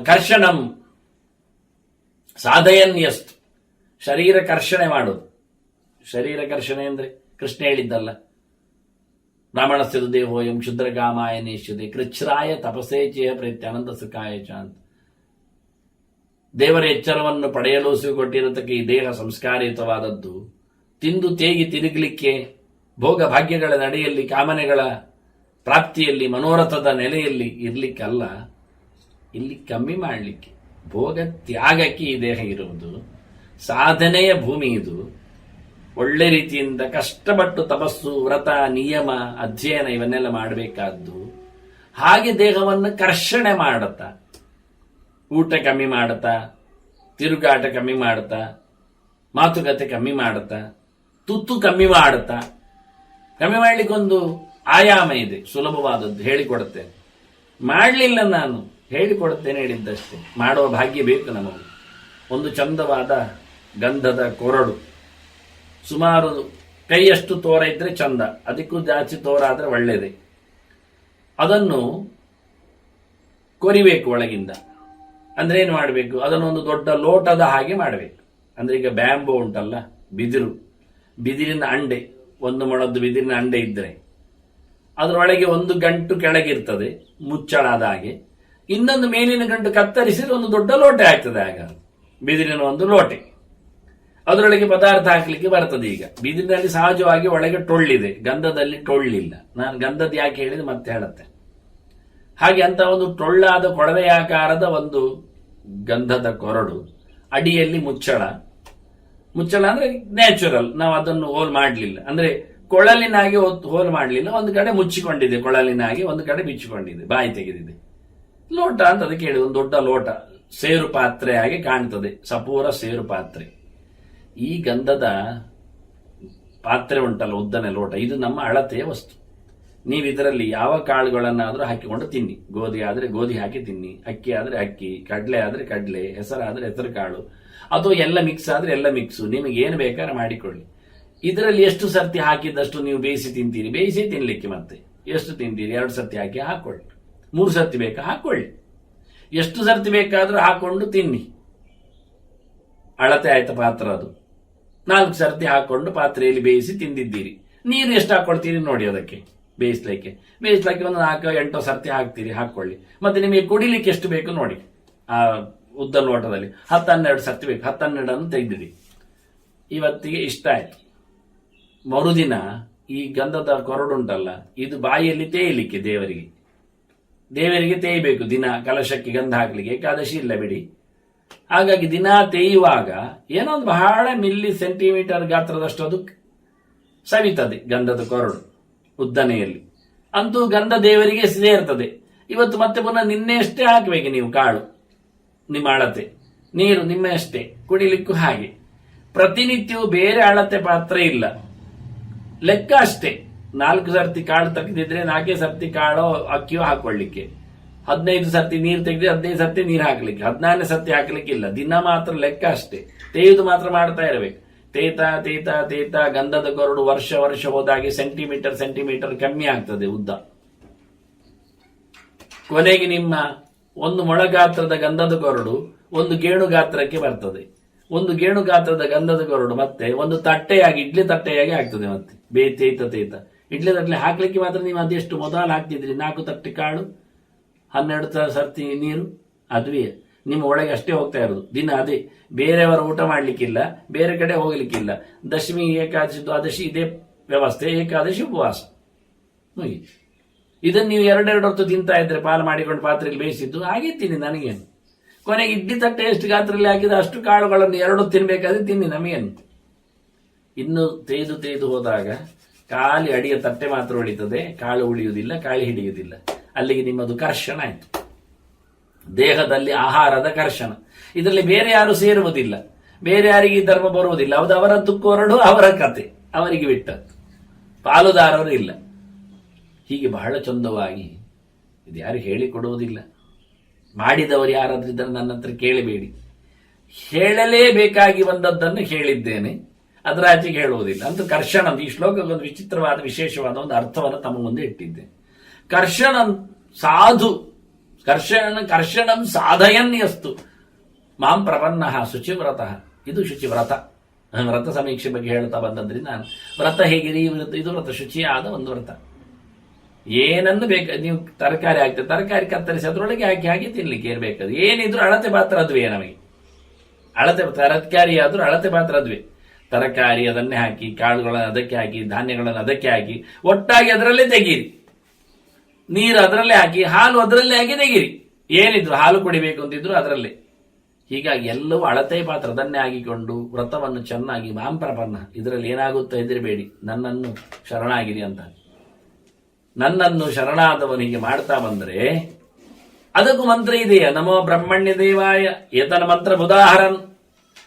ಕರ್ಷಣಂ ಸಾಧಯನ್ಯಸ್ತು, ಶರೀರ ಕರ್ಷಣೆ ಮಾಡೋದು. ಶರೀರ ಕರ್ಷಣೆ ಅಂದ್ರೆ ಕೃಷ್ಣ ಹೇಳಿದ್ದಲ್ಲ, ಬ್ರಾಹ್ಮಣಸ್ಯ ದೇಹೋಯಂ ಕ್ಷುದ್ರಕಾಮಾಯ ನೇಷ್ಯತೆ ಕೃಚ್ಛ್ರಾಯ ತಪಸೇ ಚೇಹ ಪ್ರೇತ್ಯ ಅನಂತ ಸುಖಾಯ ಚ ಅಂತ. ದೇವರ ಎಚ್ಚರವನ್ನು ಪಡೆಯಲು ಕೊಟ್ಟಿರತಕ್ಕ ಈ ದೇಹ ಸಂಸ್ಕಾರಯುತವಾದದ್ದು ತಿಂದು ತೇಗಿ ತಿರುಗಲಿಕ್ಕೆ, ಭೋಗ ಭಾಗ್ಯಗಳ ನಡೆಯಲ್ಲಿ, ಕಾಮನೆಗಳ ಪ್ರಾಪ್ತಿಯಲ್ಲಿ, ಮನೋರಥದ ನೆಲೆಯಲ್ಲಿ ಇರ್ಲಿಕ್ಕಲ್ಲ, ಇಲ್ಲಿ ಕಮ್ಮಿ ಮಾಡಲಿಕ್ಕೆ, ಭೋಗ ತ್ಯಾಗಕ್ಕೆ ಈ ದೇಹ ಇರುವುದು. ಸಾಧನೆಯ ಭೂಮಿ ಇದು. ಒಳ್ಳೆ ರೀತಿಯಿಂದ ಕಷ್ಟಪಟ್ಟು ತಪಸ್ಸು, ವ್ರತ, ನಿಯಮ, ಅಧ್ಯಯನ ಇವನ್ನೆಲ್ಲ ಮಾಡಬೇಕಾದ್ದು. ಹಾಗೆ ದೇಹವನ್ನು ಕರ್ಷಣೆ ಮಾಡುತ್ತಾ, ಊಟ ಕಮ್ಮಿ ಮಾಡುತ್ತಾ, ತಿರುಗಾಟ ಕಮ್ಮಿ ಮಾಡುತ್ತಾ, ಮಾತುಕತೆ ಕಮ್ಮಿ ಮಾಡುತ್ತಾ, ತುತ್ತು ಕಮ್ಮಿ ಮಾಡುತ್ತಾ. ಕಮ್ಮಿ ಮಾಡ್ಲಿಕ್ಕೊಂದು ಆಯಾಮ ಇದೆ, ಸುಲಭವಾದದ್ದು, ಹೇಳಿಕೊಡುತ್ತೇನೆ. ಮಾಡಲಿಲ್ಲ, ನಾನು ಹೇಳಿಕೊಡುತ್ತೇನೆ ಹೇಳಿದ್ದಷ್ಟೇ. ಮಾಡುವ ಭಾಗ್ಯ ಬೇಕು ನಮಗೆ. ಒಂದು ಚಂದವಾದ ಗಂಧದ ಕೊರಡು, ಸುಮಾರು ಕೈಯಷ್ಟು ತೋರ ಇದ್ರೆ ಚಂದ, ಅದಕ್ಕೂ ಜಾಸ್ತಿ ತೋರ ಆದ್ರೆ ಒಳ್ಳೇದೇ. ಅದನ್ನು ಕೊರಿಬೇಕು ಒಳಗಿಂದ. ಅಂದ್ರೆ ಏನು ಮಾಡಬೇಕು, ಅದನ್ನೊಂದು ದೊಡ್ಡ ಲೋಟದ ಹಾಗೆ ಮಾಡಬೇಕು. ಅಂದ್ರೆ ಈಗ ಬ್ಯಾಂಬೋ ಉಂಟಲ್ಲ, ಬಿದಿರಿನ ಅಂಡೆ, ಒಂದು ಮೊಳದ್ದು ಬಿದಿರಿನ ಅಂಡೆ ಇದ್ರೆ ಅದರೊಳಗೆ ಒಂದು ಗಂಟು ಕೆಳಗಿರ್ತದೆ ಮುಚ್ಚಳಾದ ಹಾಗೆ, ಇನ್ನೊಂದು ಮೇಲಿನ ಗಂಟು ಕತ್ತರಿಸಿದ್ರೆ ಒಂದು ದೊಡ್ಡ ಲೋಟೆ ಆಗ್ತದೆ. ಆಗ ಬಿದಿರಿನ ಒಂದು ಲೋಟೆ, ಅದರೊಳಗೆ ಪದಾರ್ಥ ಹಾಕ್ಲಿಕ್ಕೆ ಬರ್ತದೆ. ಈಗ ಬಿದಿರಿನಲ್ಲಿ ಸಹಜವಾಗಿ ಒಳಗೆ ಟೊಳ್ಳಿದೆ, ಗಂಧದಲ್ಲಿ ಟೊಳ್ಳಿಲ್ಲ. ನಾನು ಗಂಧದ ಯಾಕೆ ಹೇಳಿದ್ರೆ ಮತ್ತೆ ಹೇಳುತ್ತೆ. ಹಾಗೆ ಅಂತ ಒಂದು ಟೊಳ್ಳಾದ ಕೊಳವೆಯಾಕಾರದ ಒಂದು ಗಂಧದ ಕೊರಡು, ಅಡಿಯಲ್ಲಿ ಮುಚ್ಚಳ ಅಂದ್ರೆ ನ್ಯಾಚುರಲ್, ನಾವು ಅದನ್ನು ಹೋಲ್ ಮಾಡಲಿಲ್ಲ, ಅಂದ್ರೆ ಕೊಳಲಿನಾಗಿ ಹೋಲ್ ಮಾಡಲಿಲ್ಲ. ಒಂದು ಕಡೆ ಮುಚ್ಚಿಕೊಂಡಿದೆ ಕೊಳಲಿನಾಗಿ, ಒಂದು ಕಡೆ ಬಿಚ್ಚಿಕೊಂಡಿದೆ, ಬಾಯಿ ತೆಗೆದಿದೆ. ಲೋಟ ಅಂತ ಅದಕ್ಕೆ ಹೇಳಿ, ಒಂದು ದೊಡ್ಡ ಲೋಟ, ಸೇರು ಪಾತ್ರೆ ಹಾಗೆ ಕಾಣ್ತದೆ, ಸಪೂರ ಸೇರು ಪಾತ್ರೆ. ಈ ಗಂಧದ ಪಾತ್ರೆ ಉಂಟಲ್ಲ, ಉದ್ದನೆ ಲೋಟ, ಇದು ನಮ್ಮ ಅಳತೆಯ ವಸ್ತು. ನೀವು ಇದರಲ್ಲಿ ಯಾವ ಕಾಳುಗಳನ್ನಾದ್ರೂ ಹಾಕಿಕೊಂಡು ತಿನ್ನಿ. ಗೋಧಿ ಆದ್ರೆ ಗೋಧಿ ಹಾಕಿ ತಿನ್ನಿ, ಅಕ್ಕಿ ಆದ್ರೆ ಅಕ್ಕಿ, ಕಡಲೆ ಆದ್ರೆ ಕಡಲೆ, ಹೆಸರಾದ್ರೆ ಹೆಸರು ಕಾಳು, ಅಥವಾ ಎಲ್ಲ ಮಿಕ್ಸ್ ಆದ್ರೆ ಎಲ್ಲ ಮಿಕ್ಸು, ನಿಮಗೆ ಏನು ಬೇಕಾದ್ರೆ ಮಾಡಿಕೊಳ್ಳಿ. ಇದರಲ್ಲಿ ಎಷ್ಟು ಸರ್ತಿ ಹಾಕಿದ್ದಷ್ಟು ನೀವು ಬೇಯಿಸಿ ತಿಂತೀರಿ, ಬೇಯಿಸಿ ತಿನ್ಲಿಕ್ಕೆ. ಮತ್ತೆ ಎಷ್ಟು ತಿಂತೀರಿ, 2 ಸರ್ತಿ ಹಾಕಿ ಹಾಕೊಳ್ಳಿ, 3 ಸರ್ತಿ ಬೇಕಾ ಹಾಕೊಳ್ಳಿ, ಎಷ್ಟು ಸರ್ತಿ ಬೇಕಾದ್ರೂ ಹಾಕೊಂಡು ತಿನ್ನಿ. ಅಳತೆ ಆಯ್ತ ಪಾತ್ರ ಅದು. 4 ಸರ್ತಿ ಹಾಕೊಂಡು ಪಾತ್ರೆಯಲ್ಲಿ ಬೇಯಿಸಿ ತಿಂದಿದ್ದೀರಿ. ನೀರು ಎಷ್ಟು ಹಾಕೊಳ್ತೀರಿ ನೋಡಿ, ಅದಕ್ಕೆ ಬೇಯಿಸ್ಲಿಕ್ಕೆ ಒಂದು 4-8 ಸರ್ತಿ ಹಾಕ್ತೀರಿ, ಹಾಕೊಳ್ಳಿ. ಮತ್ತೆ ನಿಮಗೆ ಕುಡಿಲಿಕ್ಕೆ ಎಷ್ಟು ಬೇಕು ನೋಡಿ, ಆ ಉದ್ದ ಲೋಟದಲ್ಲಿ 10-12 ಸರ್ತಿ ಬೇಕು, 10-12 ತೆಗೆದಿರಿ. ಇವತ್ತಿಗೆ ಇಷ್ಟ ಆಯ್ತು. ಮರುದಿನ ಈ ಗಂಧದ ಕೊರಡುಂಟಲ್ಲ, ಇದು ಬಾಯಿಯಲ್ಲಿ ತೇಯಲಿಕ್ಕೆ, ದೇವರಿಗೆ ತೇಯಬೇಕು ದಿನ, ಕಲಶಕ್ಕೆ ಗಂಧ ಹಾಕ್ಲಿಕ್ಕೆ. ಏಕಾದಶಿ ಇಲ್ಲ ಬಿಡಿ. ಹಾಗಾಗಿ ದಿನ ತೇಯುವಾಗ ಏನೋ ಒಂದು ಬಹಳ ಮಿಲ್ಲಿ ಸೆಂಟಿಮೀಟರ್ ಗಾತ್ರದಷ್ಟು ಅದು ಸವಿತದೆ, ಗಂಧದ ಕೊರಡು ಉದ್ದನೆಯಲ್ಲಿ. ಅಂತೂ ಗಂಧ ದೇವರಿಗೆ ಸೇರ್ತದೆ. ಇವತ್ತು ಮತ್ತೆ ಪುನಃ ನಿನ್ನೆಯಷ್ಟೇ ಹಾಕಬೇಕು ನೀವು ಕಾಳು, ನಿಮ್ಮ ಅಳತೆ, ನೀರು ನಿಮ್ಮಷ್ಟೇ, ಕುಡಿಲಿಕ್ಕೂ ಹಾಗೆ. ಪ್ರತಿನಿತ್ಯವೂ ಬೇರೆ ಅಳತೆ ಪಾತ್ರ ಇಲ್ಲ, ಲೆಕ್ಕ ಅಷ್ಟೇ. 4 ಸರ್ತಿ ಕಾಳು ತೆಗೆದಿದ್ರೆ 4 ಸರ್ತಿ ಕಾಳು ಅಕ್ಕಿಯೋ ಹಾಕೊಳ್ಳಿಕ್ಕೆ, 15 ಸರ್ತಿ ನೀರು ತೆಗೆದ್ರೆ 15 ಸರ್ತಿ ನೀರು ಹಾಕ್ಲಿಕ್ಕೆ, 14 ಸರ್ತಿ ಹಾಕ್ಲಿಕ್ಕೆ ಇಲ್ಲ. ದಿನ ಮಾತ್ರ ಲೆಕ್ಕ ಅಷ್ಟೇ. ತೇಯುದು ಮಾತ್ರ ಮಾಡ್ತಾ ಇರಬೇಕು. ತೇತಾ ಗಂಧದ ಕೊರಡು ವರ್ಷ ಹೋದಾಗೆ ಸೆಂಟಿಮೀಟರ್ ಕಮ್ಮಿ ಆಗ್ತದೆ ಉದ್ದ. ಕೊನೆಗೆ ನಿಮ್ಮ ಒಂದು ಮೊಳ ಗಾತ್ರದ ಗಂಧದ ಕೊರಡು ಒಂದು ಗೇಣು ಗಾತ್ರಕ್ಕೆ ಬರ್ತದೆ. ಒಂದು ಗೇಣು ಗಾತ್ರದ ಗಂಧದ ಕೊರಡು ಮತ್ತೆ ಒಂದು ತಟ್ಟೆಯಾಗಿ, ಇಡ್ಲಿ ತಟ್ಟೆಯಾಗಿ ಆಗ್ತದೆ. ಮತ್ತೆ ತೇತ ಇಡ್ಲಿ ತಟ್ಟೆ ಹಾಕ್ಲಿಕ್ಕೆ ಮಾತ್ರ ನೀವು ಅದೆಷ್ಟು ಮೊದಲು ಹಾಕ್ತಿದ್ರಿ, 4 ತಟ್ಟೆ ಕಾಳು, 12 ಸರ್ತಿ ನೀರು, ಅದುವೇ ನಿಮ್ಮ ಒಳಗೆ ಅಷ್ಟೇ ಹೋಗ್ತಾ ಇರೋದು ದಿನ. ಅದೇ ಬೇರೆಯವರ ಊಟ ಮಾಡ್ಲಿಕ್ಕಿಲ್ಲ, ಬೇರೆ ಕಡೆ ಹೋಗ್ಲಿಕ್ಕಿಲ್ಲ. ದಶಮಿ, ಏಕಾದಶಿ, ದ್ವಾದಶಿ ಇದೇ ವ್ಯವಸ್ಥೆ, ಏಕಾದಶಿ ಉಪವಾಸ. ಇದನ್ನು ನೀವು 2 ಹೊತ್ತು ತಿಂತಾ ಇದ್ರೆ, ಪಾಲು ಮಾಡಿಕೊಂಡು ಪಾತ್ರೆಯಲ್ಲಿ ಬೇಯಿಸಿದ್ದು ಹಾಗೆ ತಿನ್ನಿ, ನನಗೇನು. ಕೊನೆಗೆ ಇಡ್ಲಿ ತಟ್ಟೆ ಎಷ್ಟು ಗಾತ್ರದಲ್ಲಿ ಹಾಕಿದ ಅಷ್ಟು ಕಾಳುಗಳನ್ನು 2 ತಿನ್ಬೇಕಾದ್ರೆ ತಿನ್ನಿ, ನಮಗೇನು. ಇನ್ನು ತೇದು ಹೋದಾಗ ಖಾಲಿ ಅಡಿಯ ತಟ್ಟೆ ಮಾತ್ರ ಉಳಿತದೆ, ಕಾಳು ಉಳಿಯುವುದಿಲ್ಲ, ಕಾಳಿ ಹಿಡಿಯುವುದಿಲ್ಲ. ಅಲ್ಲಿಗೆ ನಿಮ್ಮದು ಕರ್ಷಣ ಆಯ್ತು, ದೇಹದಲ್ಲಿ ಆಹಾರದ ಕರ್ಷಣ. ಇದರಲ್ಲಿ ಬೇರೆ ಯಾರು ಸೇರುವುದಿಲ್ಲ, ಬೇರೆ ಯಾರಿಗೆ ಧರ್ಮ ಬರುವುದಿಲ್ಲ. ಅದು ಅವರದ್ದು ಕೊರಡು, ಅವರ ಕತೆ, ಅವರಿಗೆ ಬಿಟ್ಟದ್ದು, ಪಾಲುದಾರರು ಇಲ್ಲ. ಹೀಗೆ ಬಹಳ ಚಂದವಾಗಿ ಇದು ಯಾರು ಹೇಳಿಕೊಡುವುದಿಲ್ಲ. ಮಾಡಿದವರು ಯಾರಾದ್ರೂ ಇದ್ದರೆ ನನ್ನ ಹತ್ರ ಕೇಳಬೇಡಿ. ಹೇಳಲೇಬೇಕಾಗಿ ಬಂದದ್ದನ್ನು ಹೇಳಿದ್ದೇನೆ, ಅದರ ಆಚೆಗೆ ಹೇಳುವುದಿಲ್ಲ. ಅಂತೂ ಕರ್ಷಣ, ಈ ಶ್ಲೋಕಕ್ಕೆ ಒಂದು ವಿಚಿತ್ರವಾದ ವಿಶೇಷವಾದ ಒಂದು ಅರ್ಥವನ್ನು ತಮ್ಮ ಮುಂದೆ ಇಟ್ಟಿದ್ದೇನೆ. ಕರ್ಷಣಂ ಸಾಧು, ಕರ್ಷಣಂ ಸಾಧಯನ್ ಯಸ್ತು ಮಾಂ ಪ್ರಪನ್ನಃ ಶುಚಿವ್ರತಃ. ಇದು ಶುಚಿವ್ರತ, ವ್ರತ ಸಮೀಕ್ಷೆ ಬಗ್ಗೆ ಹೇಳ್ತಾ ಬಂದದ್ರಿಂದ ನಾನು ವ್ರತ ಹೇಗಿದೆ, ಇದು ವ್ರತ ಶುಚಿಯಾದ ಒಂದು ವ್ರತ. ಏನನ್ನು ಬೇಕು ನೀವು, ತರಕಾರಿ ಹಾಕ್ತದೆ, ತರಕಾರಿ ಕತ್ತರಿಸಿ ಅದರೊಳಗೆ ಹಾಕಿ ತಿನ್ಲಿಕ್ಕೆ ಇರಬೇಕಾದ್ರೆ ಏನಿದ್ರು ಅಳತೆ ಪಾತ್ರ ಅದುವೇ ನಮಗೆ. ಅಳತೆ ತರಕಾರಿ ಆದ್ರೂ ಅಳತೆ ಪಾತ್ರ ಅದುವೆ. ತರಕಾರಿ ಅದನ್ನೇ ಹಾಕಿ, ಕಾಳುಗಳನ್ನು ಅದಕ್ಕೆ ಹಾಕಿ, ಧಾನ್ಯಗಳನ್ನು ಅದಕ್ಕೆ ಹಾಕಿ, ಒಟ್ಟಾಗಿ ಅದರಲ್ಲೇ ತೆಗೀರಿ. ನೀರು ಅದರಲ್ಲೇ ಹಾಕಿ, ಹಾಲು ಅದರಲ್ಲೇ ಹಾಕಿ ತೆಗೀರಿ. ಏನಿದ್ರು ಹಾಲು ಕುಡಿಬೇಕು ಅಂತಿದ್ರು ಅದರಲ್ಲೇ. ಹೀಗಾಗಿ ಎಲ್ಲವೂ ಅಳತೆ ಪಾತ್ರ ಅದನ್ನೇ ಆಗಿಕೊಂಡು ವ್ರತವನ್ನು ಚೆನ್ನಾಗಿ ಮಾಂಪ್ರಪನ್ನ, ಇದರಲ್ಲಿ ಏನಾಗುತ್ತಾ ಹೆದರಬೇಡಿ, ನನ್ನನ್ನು ಶರಣಾಗಿರಿ ಅಂತ. ನನ್ನನ್ನು ಶರಣಾದವನಿಗೆ ಮಾಡ್ತಾ ಬಂದ್ರೆ ಅದಕ್ಕೂ ಮಂತ್ರ ಇದೆಯಾ? ನಮೋ ಬ್ರಹ್ಮಣ್ಯ ದೇವಾಯ ಏತನ ಮಂತ್ರ ಉದಾಹರನ್.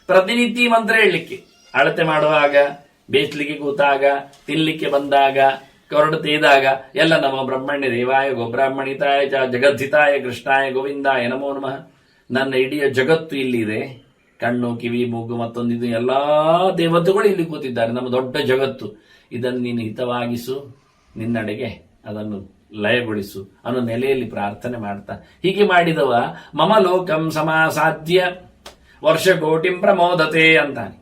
ಪ್ರತಿನಿತ್ಯ ಮಂತ್ರ ಹೇಳಲಿಕ್ಕೆ, ಅಳತೆ ಮಾಡುವಾಗ, ಬೇಯಿಸ್ಲಿಕ್ಕೆ ಕೂತಾಗ, ತಿನ್ಲಿಕ್ಕೆ ಬಂದಾಗ, ಕೊರಡು ತೇದಾಗ ಎಲ್ಲ ನಮೋ ಬ್ರಹ್ಮಣ್ಯ ದೇವಾಯ ಗೋಬ್ರಾಹ್ಮಣಿತಾಯ ಜಗದ್ಧಿತಾಯ ಕೃಷ್ಣಾಯ ಗೋವಿಂದಾಯ ನಮೋ ನಮಃ. ನನ್ನ ಇಡೀ ಜಗತ್ತು ಇಲ್ಲಿದೆ, ಕಣ್ಣು, ಕಿವಿ, ಮೂಗು, ಮತ್ತೊಂದಿದು ಎಲ್ಲಾ ದೇವತೆಗಳು ಇಲ್ಲಿ ಕೂತಿದ್ದಾರೆ, ನಮ್ಮ ದೊಡ್ಡ ಜಗತ್ತು. ಇದನ್ನು ನೀನು ಹಿತವಾಗಿಸು, ನಿನ್ನಡೆಗೆ ಅದನ್ನು ಲಯಗೊಳಿಸು ಅನ್ನೋ ನೆಲೆಯಲ್ಲಿ ಪ್ರಾರ್ಥನೆ ಮಾಡ್ತಾ ಹೀಗೆ ಮಾಡಿದವ ಮಮ ಲೋಕಂ ಸಮಾಸಾಧ್ಯ ವರ್ಷಕೋಟಿಂ ಪ್ರಮೋದತೆ ಅಂತಾನೆ.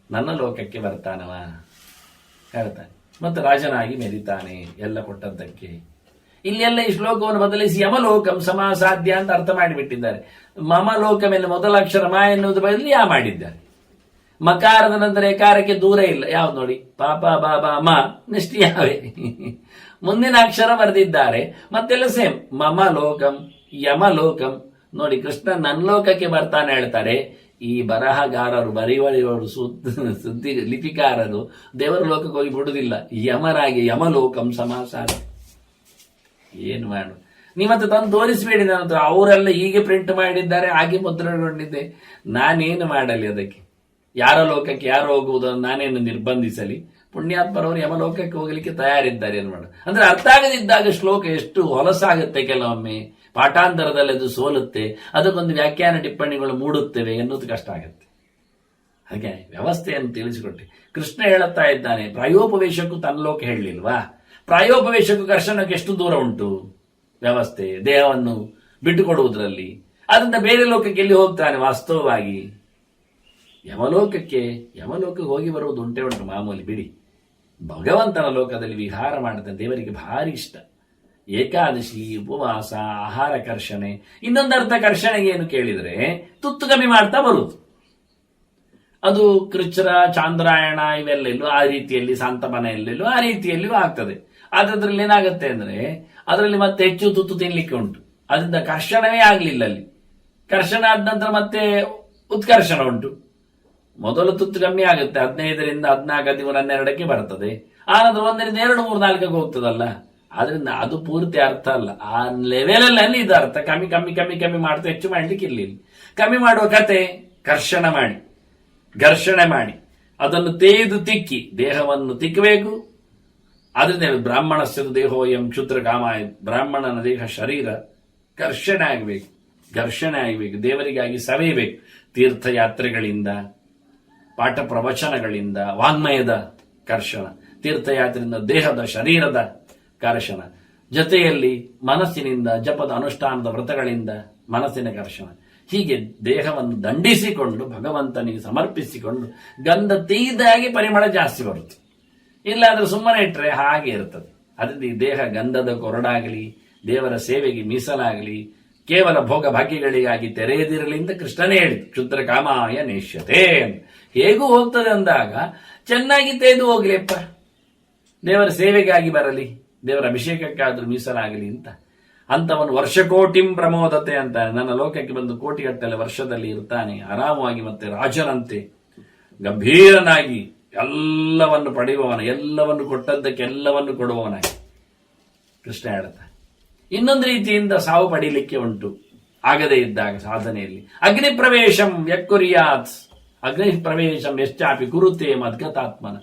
ನನ್ನ ಲೋಕಕ್ಕೆ ಬರ್ತಾನವ ಹೇಳ್ತಾನೆ, ಮತ್ತೆ ರಾಜನಾಗಿ ಮೆರಿತಾನೆ ಎಲ್ಲ ಕೊಟ್ಟದ್ದಕ್ಕೆ. ಇಲ್ಲೆಲ್ಲ ಈ ಶ್ಲೋಕವನ್ನು ಬದಲಿಸಿ ಯಮಲೋಕಂ ಸಮಾಸಾಧ್ಯ ಅಂತ ಅರ್ಥ ಮಾಡಿಬಿಟ್ಟಿದ್ದಾರೆ. ಮಮ ಲೋಕಮೆಲ್ಲ ಮೊದಲ ಅಕ್ಷರ ಮ ಎನ್ನುವುದು ಬದಲು ಯಾ ಮಾಡಿದ್ದಾರೆ. ಮಕಾರದ ನಂತರ ಎಕಾರಕ್ಕೆ ದೂರ ಇಲ್ಲ. ಯಾವ್ದು ನೋಡಿ, ಪಾಪ ಬಾಬಾ ಮ ನೆಕ್ಸ್ಟ್ ಯಾವೇ ಮುಂದಿನ ಅಕ್ಷರ ಬರೆದಿದ್ದಾರೆ, ಮತ್ತೆಲ್ಲ ಸೇಮ್. ಮಮ ಲೋಕಂ ಯಮಲೋಕಂ. ನೋಡಿ, ಕೃಷ್ಣ ನನ್ನ ಲೋಕಕ್ಕೆ ಬರ್ತಾನೆ ಹೇಳ್ತಾರೆ. ಈ ಬರಹಗಾರರು, ಬರೆಯುವವರು, ಸುದ್ದಿ ಲಿಪಿಕಾರರು ದೇವರ ಲೋಕಕ್ಕೆ ಹೋಗಿ ಬಿಡುವುದಿಲ್ಲ. ಯಮರಾಗಿ ಯಮಲೋಕಂ ಸಮಾಸಾರ. ಏನು ಮಾಡು, ನೀವತ್ತು ತಂದು ತೋರಿಸಬೇಡಿ ನನ್ನ ಹತ್ರ. ಅವರೆಲ್ಲ ಹೀಗೆ ಪ್ರಿಂಟ್ ಮಾಡಿದ್ದಾರೆ, ಹಾಗೆ ಮುದ್ರಣಗೊಂಡಿದ್ದೆ, ನಾನೇನು ಮಾಡಲಿ ಅದಕ್ಕೆ? ಯಾರ ಲೋಕಕ್ಕೆ ಯಾರು ಹೋಗುವುದನ್ನು ನಾನೇನು ನಿರ್ಬಂಧಿಸಲಿ? ಪುಣ್ಯಾತ್ಮರವರು ಯಮಲೋಕಕ್ಕೆ ಹೋಗಲಿಕ್ಕೆ ತಯಾರಿದ್ದಾರೆ. ಏನು ಮಾಡು ಅಂದ್ರೆ ಅರ್ಥ ಆಗದಿದ್ದಾಗ ಶ್ಲೋಕ ಎಷ್ಟು ಹೊಲಸಾಗುತ್ತೆ. ಕೆಲವೊಮ್ಮೆ ಪಾಠಾಂತರದಲ್ಲಿ ಅದು ಸೋಲುತ್ತೆ, ಅದಕ್ಕೊಂದು ವ್ಯಾಖ್ಯಾನ ಟಿಪ್ಪಣಿಗಳು ಮೂಡುತ್ತವೆ ಎನ್ನುವುದು ಕಷ್ಟ ಆಗುತ್ತೆ. ಹಾಗೆ ವ್ಯವಸ್ಥೆಯನ್ನು ತಿಳಿಸಿಕೊಟ್ಟೆ. ಕೃಷ್ಣ ಹೇಳುತ್ತಾ ಇದ್ದಾನೆ, ಪ್ರಾಯೋಪವೇಶಕ್ಕೂ ತನ್ನ ಲೋಕ ಹೇಳಲಿಲ್ವಾ? ಪ್ರಾಯೋಪವೇಶಕ್ಕೂ ಕರ್ಷಣಕ್ಕೆ ಎಷ್ಟು ದೂರ ಉಂಟು ವ್ಯವಸ್ಥೆ, ದೇಹವನ್ನು ಬಿಟ್ಟುಕೊಡುವುದರಲ್ಲಿ. ಅದರಿಂದ ಬೇರೆ ಲೋಕಕ್ಕೆ ಎಲ್ಲಿ ಹೋಗ್ತಾನೆ ವಾಸ್ತವವಾಗಿ? ಯಮಲೋಕಕ್ಕೆ ಹೋಗಿ ಬರುವುದು ಉಂಟೆ ಉಂಟು, ಮಾಮೂಲಿ ಬಿಡಿ. ಭಗವಂತನ ಲೋಕದಲ್ಲಿ ವಿಹಾರ ಮಾಡುತ್ತೆ ದೇವರಿಗೆ ಭಾರಿ ಇಷ್ಟ. ಏಕಾದಶಿ, ಉಪವಾಸ, ಆಹಾರ ಕರ್ಷಣೆ. ಇನ್ನೊಂದು ಅರ್ಥ ಕರ್ಷಣೆಗೆ ಏನು ಕೇಳಿದ್ರೆ ತುತ್ತು ಕಮ್ಮಿ ಮಾಡ್ತಾ ಬರುವುದು. ಅದು ಕೃಚ್ರ, ಚಾಂದ್ರಾಯಣ ಇವೆಲ್ಲೆಲ್ಲೂ ಆ ರೀತಿಯಲ್ಲಿ, ಶಾಂತಮನೆಯಲ್ಲೆಲ್ಲೂ ಆ ರೀತಿಯಲ್ಲಿಯೂ ಆಗ್ತದೆ. ಅದ್ರಲ್ಲಿ ಏನಾಗುತ್ತೆ ಅಂದ್ರೆ ಅದರಲ್ಲಿ ಮತ್ತೆ ಹೆಚ್ಚು ತುತ್ತು ತಿನ್ಲಿಕ್ಕೆ ಉಂಟು. ಅದರಿಂದ ಕರ್ಷಣವೇ ಆಗ್ಲಿಲ್ಲ ಅಲ್ಲಿ. ಕರ್ಷಣ ಆದ ನಂತರ ಮತ್ತೆ ಉತ್ಕರ್ಷಣ ಉಂಟು. ಮೊದಲು ತುತ್ತು ಕಮ್ಮಿ ಆಗುತ್ತೆ, 15ರಿಂದ 14, 13, 12ಕ್ಕೆ ಬರ್ತದೆ. ಆನಂತರ 1ರಿಂದ 2, 3, 4ಕ್ಕೆ ಹೋಗ್ತದಲ್ಲ. ಆದ್ರಿಂದ ಅದು ಪೂರ್ತಿ ಅರ್ಥ ಅಲ್ಲ. ಆ ಲೆವೆಲಲ್ಲಿ ಇದು ಅರ್ಥ. ಕಮ್ಮಿ ಕಮ್ಮಿ ಕಮ್ಮಿ ಕಮ್ಮಿ ಮಾಡ್ತಾ ಹೆಚ್ಚು ಮಾಡ್ಲಿಕ್ಕೆ ಇಲ್ಲಿ ಕಮ್ಮಿ ಮಾಡುವ ಕತೆ. ಕರ್ಷಣ ಮಾಡಿ, ಘರ್ಷಣೆ ಮಾಡಿ, ಅದನ್ನು ತೇದು ತಿಕ್ಕಿ ದೇಹವನ್ನು ತಿಕ್ಕಬೇಕು. ಆದ್ರಿಂದ ಬ್ರಾಹ್ಮಣಸ್ಯ ದೇಹೋಯಂ ಕ್ಷುದ್ರ ಕಾಮಾಯ. ಬ್ರಾಹ್ಮಣನ ದೇಹ ಶರೀರ ಕರ್ಷಣೆ ಆಗಬೇಕು, ಘರ್ಷಣೆ ಆಗಬೇಕು, ದೇವರಿಗಾಗಿ ಸವೆಯಬೇಕು. ತೀರ್ಥಯಾತ್ರೆಗಳಿಂದ, ಪಾಠ ಪ್ರವಚನಗಳಿಂದ, ವಾಂಗ್ಮಯದ ಕರ್ಷಣ, ತೀರ್ಥಯಾತ್ರೆಯಿಂದ ದೇಹದ ಶರೀರದ ಕರ್ಷಣ, ಜೊತೆಯಲ್ಲಿ ಮನಸ್ಸಿನಿಂದ ಜಪದ ಅನುಷ್ಠಾನದ ವ್ರತಗಳಿಂದ ಮನಸ್ಸಿನ ಕರ್ಷಣ. ಹೀಗೆ ದೇಹವನ್ನು ದಂಡಿಸಿಕೊಂಡು ಭಗವಂತನಿಗೆ ಸಮರ್ಪಿಸಿಕೊಂಡು ಗಂಧ ತೆಗೆದಾಗಿ ಪರಿಮಳ ಜಾಸ್ತಿ ಬರುತ್ತೆ. ಇಲ್ಲಾಂದ್ರೆ ಸುಮ್ಮನೆ ಇಟ್ಟರೆ ಹಾಗೆ ಇರ್ತದೆ. ಅದರಿಂದ ಈ ದೇಹ ಗಂಧದ ಕೊರಡಾಗಲಿ, ದೇವರ ಸೇವೆಗೆ ಮೀಸಲಾಗಲಿ, ಕೇವಲ ಭೋಗ ಭಾಗ್ಯಗಳಿಗಾಗಿ ತೆರೆಯದಿರಲಿ ಅಂತ ಕೃಷ್ಣನೇ ಹೇಳಿದ. ಕ್ಷುದ್ರ ಕಾಮಾಯ ನೇಷ್ಯತೆ. ಹೇಗೂ ಹೋಗ್ತದೆ ಅಂದಾಗ ಚೆನ್ನಾಗಿ ತೆಗೆದು ಹೋಗ್ಲಿಪ್ಪ, ದೇವರ ಸೇವೆಗಾಗಿ ಬರಲಿ, ದೇವರ ಅಭಿಷೇಕಕ್ಕಾದ್ರೂ ಮೀಸಲಾಗಲಿ ಅಂತ. ಅಂತವನು ವರ್ಷಕೋಟಿಂ ಪ್ರಮೋದತೆ ಅಂತ. ನನ್ನ ಲೋಕಕ್ಕೆ ಬಂದು ಕೋಟಿಗಟ್ಟಲೆ ವರ್ಷದಲ್ಲಿ ಇರ್ತಾನೆ, ಆರಾಮವಾಗಿ, ಮತ್ತೆ ರಾಜನಂತೆ ಗಂಭೀರನಾಗಿ ಎಲ್ಲವನ್ನು ಪಡೆಯುವವನ, ಎಲ್ಲವನ್ನು ಕೊಟ್ಟದ್ದಕ್ಕೆ ಎಲ್ಲವನ್ನು ಕೊಡುವವನಾಗಿ ಕೃಷ್ಣ ಹೇಳ್ತಾನೆ. ಇನ್ನೊಂದು ರೀತಿಯಿಂದ ಸಾವು ಪಡೀಲಿಕ್ಕೆ ಉಂಟು ಆಗದೇ ಇದ್ದಾಗ ಸಾಧನೆಯಲ್ಲಿ. ಅಗ್ನಿ ಪ್ರವೇಶಂ ಯಕ್ಕುರಿಯಾತ್. ಅಗ್ನಿ ಪ್ರವೇಶಂ ಯಶ್ಚಾಪಿ ಕುರುತೆ ಮದ್ಗತಾತ್ಮನ.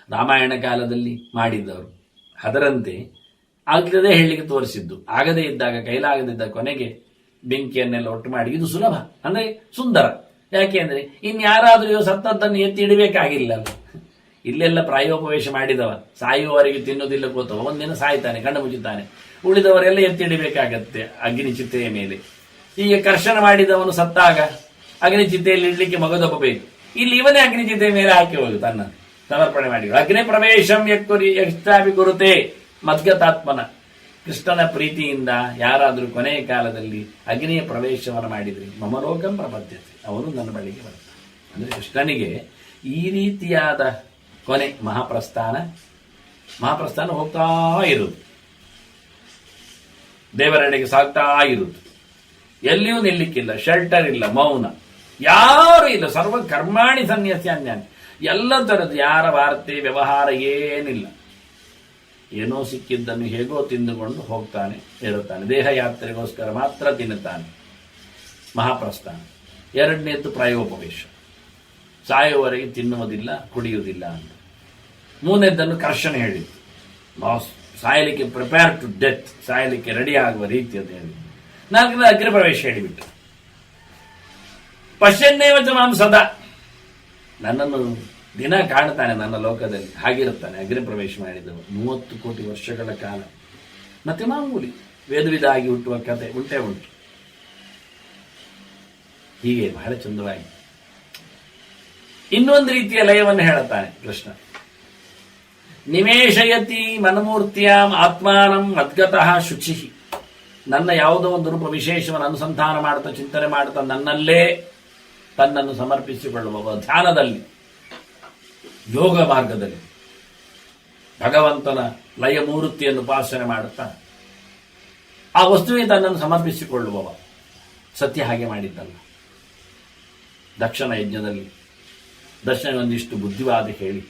ರಾಮಾಯಣ ಕಾಲದಲ್ಲಿ ಮಾಡಿದ್ದವರು ಅದರಂತೆ ಆಗದೇ ಹೇಳಲಿಕ್ಕೆ ತೋರಿಸಿದ್ದು. ಆಗದೇ ಇದ್ದಾಗ, ಕೈಲಾಗದಿದ್ದ ಕೊನೆಗೆ ಬೆಂಕಿಯನ್ನೆಲ್ಲ ಒಟ್ಟು ಮಾಡಿ ಇದು ಸುಲಭ ಅಂದ್ರೆ ಸುಂದರ. ಯಾಕೆ ಅಂದ್ರೆ ಇನ್ಯಾರಾದ್ರೂ ಸತ್ತದ್ದನ್ನು ಎತ್ತಿ ಇಡಬೇಕಾಗಿಲ್ಲ. ಇಲ್ಲೆಲ್ಲ ಪ್ರಾಯೋಪವೇಶ ಮಾಡಿದವ ಸಾಯುವವರೆಗೆ ತಿನ್ನುವುದಿಲ್ಲ ಕೂತವ, ಒಂದಿನ ಸಾಯ್ತಾನೆ, ಕಣ್ಣು ಮುಚ್ಚುತ್ತಾನೆ. ಉಳಿದವರೆಲ್ಲ ಎತ್ತಿಡಬೇಕಾಗತ್ತೆ ಅಗ್ನಿ ಚಿತೆಯ ಮೇಲೆ. ಹೀಗೆ ಕರ್ಷಣ ಮಾಡಿದವನು ಸತ್ತಾಗ ಅಗ್ನಿ ಚಿತೆಯಲ್ಲಿ ಇಡ್ಲಿಕ್ಕೆ ಮಗದೊಬ್ಬಬೇಕು. ಇಲ್ಲಿ ಇವನೇ ಅಗ್ನಿ ಚಿತೆಯ ಮೇಲೆ ಹಾಕಿ ಹೋಗು, ತನ್ನ ಸಮರ್ಪಣೆ ಮಾಡಿ. ಅಗ್ನಿ ಪ್ರವೇಶಂ ಯಕ್ಷಾಪಿ ಕುರುತೆ ಮದ್ಗತಾತ್ಮನ. ಕೃಷ್ಣನ ಪ್ರೀತಿಯಿಂದ ಯಾರಾದರೂ ಕೊನೆಯ ಕಾಲದಲ್ಲಿ ಅಗ್ನಿಯ ಪ್ರವೇಶವನ್ನು ಮಾಡಿದರೆ ಮಮಲೋಕಂ ಪ್ರಪದ್ಯತೆ, ಅವನು ನನ್ನ ಬಳಿಗೆ ಬರ್ತಾನೆ. ಅಂದರೆ ಕೃಷ್ಣನಿಗೆ ಈ ರೀತಿಯಾದ ಕೊನೆ ಮಹಾಪ್ರಸ್ಥಾನ ಹೋಗ್ತಾ ಇರುವುದು, ದೇವರೆಡೆಗೆ ಸಾಗ್ತಾ ಇರುವುದು, ಎಲ್ಲಿಯೂ ನಿಲ್ಲಿಕ್ಕಿಲ್ಲ, ಶೆಲ್ಟರ್ ಇಲ್ಲ, ಮೌನ, ಯಾರು ಇಲ್ಲ, ಸರ್ವ ಕರ್ಮಾಣಿ ಸನ್ಯಾಸ್ಯಾನ್ಯಾನಿ, ಎಲ್ಲ ಥರದ್ದು ಯಾರ ವಾರ್ತೆ ವ್ಯವಹಾರ ಏನಿಲ್ಲ, ಏನೋ ಸಿಕ್ಕಿದ್ದನ್ನು ಹೇಗೋ ತಿಂದುಕೊಂಡು ಹೋಗ್ತಾನೆ ಇರುತ್ತಾನೆ. ದೇಹ ಯಾತ್ರೆಗೋಸ್ಕರ ಮಾತ್ರ ತಿನ್ನುತ್ತಾನೆ. ಮಹಾಪ್ರಸ್ಥಾನ. ಎರಡನೇದ್ದು ಪ್ರಾಯೋಪವೇಶ, ಸಾಯುವವರೆಗೆ ತಿನ್ನುವುದಿಲ್ಲ ಕುಡಿಯುವುದಿಲ್ಲ ಅಂತ. ಮೂರನೇದ್ದನ್ನು ಕರ್ಷಣೆ ಹೇಳಿದ್ದು, ಸಾಯಲಿಕ್ಕೆ ಪ್ರಿಪೇರ್ ಟು ಡೆತ್, ಸಾಯಲಿಕ್ಕೆ ರೆಡಿ ಆಗುವ ರೀತಿ ಅಂತ ಹೇಳಿ. ನಾಲ್ಕನೇ ಅಗ್ನಿಪ್ರವೇಶ ಹೇಳಿಬಿಟ್ಟು, ಪಶ್ಯನ್ನೇವಚ ಮಾಂ ಸದಾ, ನನ್ನನ್ನು ದಿನ ಕಾಣ್ತಾನೆ ನನ್ನ ಲೋಕದಲ್ಲಿ, ಹಾಗಿರುತ್ತಾನೆ ಅಗ್ನಿಪ್ರವೇಶ ಮಾಡಿದವು 30 ಕೋಟಿ ವರ್ಷಗಳ ಕಾಲ. ಮತ್ತೆ ಮಾಮೂಲಿ ವೇದವಿಧ ಆಗಿ ಹುಟ್ಟುವ ಕತೆ ಉಂಟೇ ಉಂಟು. ಹೀಗೆ ಬಹಳ ಚಂದವಾಗಿ ಇನ್ನೊಂದು ರೀತಿಯ ಲಯವನ್ನು ಹೇಳುತ್ತಾನೆ ಕೃಷ್ಣ. ನಿಮೇಶಯತಿ ಮನಮೂರ್ತಿಯಾಂ ಆತ್ಮಾನಂ ಮದ್ಗತಃ ಶುಚಿ, ನನ್ನ ಯಾವುದೋ ಒಂದು ರೂಪ ವಿಶೇಷವನ್ನು ಅನುಸಂಧಾನ ಮಾಡ್ತಾ ಚಿಂತನೆ ಮಾಡ್ತಾ ನನ್ನಲ್ಲೇ ತನ್ನನ್ನು ಸಮರ್ಪಿಸಿಕೊಳ್ಳುವ ಧ್ಯಾನದಲ್ಲಿ, ಯೋಗ ಮಾರ್ಗದಲ್ಲಿ ಭಗವಂತನ ಲಯ ಮೂರ್ತಿಯನ್ನು ಉಪಾಸನೆ ಮಾಡುತ್ತಾ ಆ ವಸ್ತುವಿಗೆ ತನ್ನನ್ನು ಸಮರ್ಪಿಸಿಕೊಳ್ಳುವವ. ಸತ್ಯ ಹಾಗೆ ಮಾಡಿದ್ದಲ್ಲ. ದಕ್ಷನ ಯಜ್ಞದಲ್ಲಿ ದಕ್ಷನಿಗೊಂದಿಷ್ಟು ಬುದ್ಧಿವಾದ ಹೇಳಿ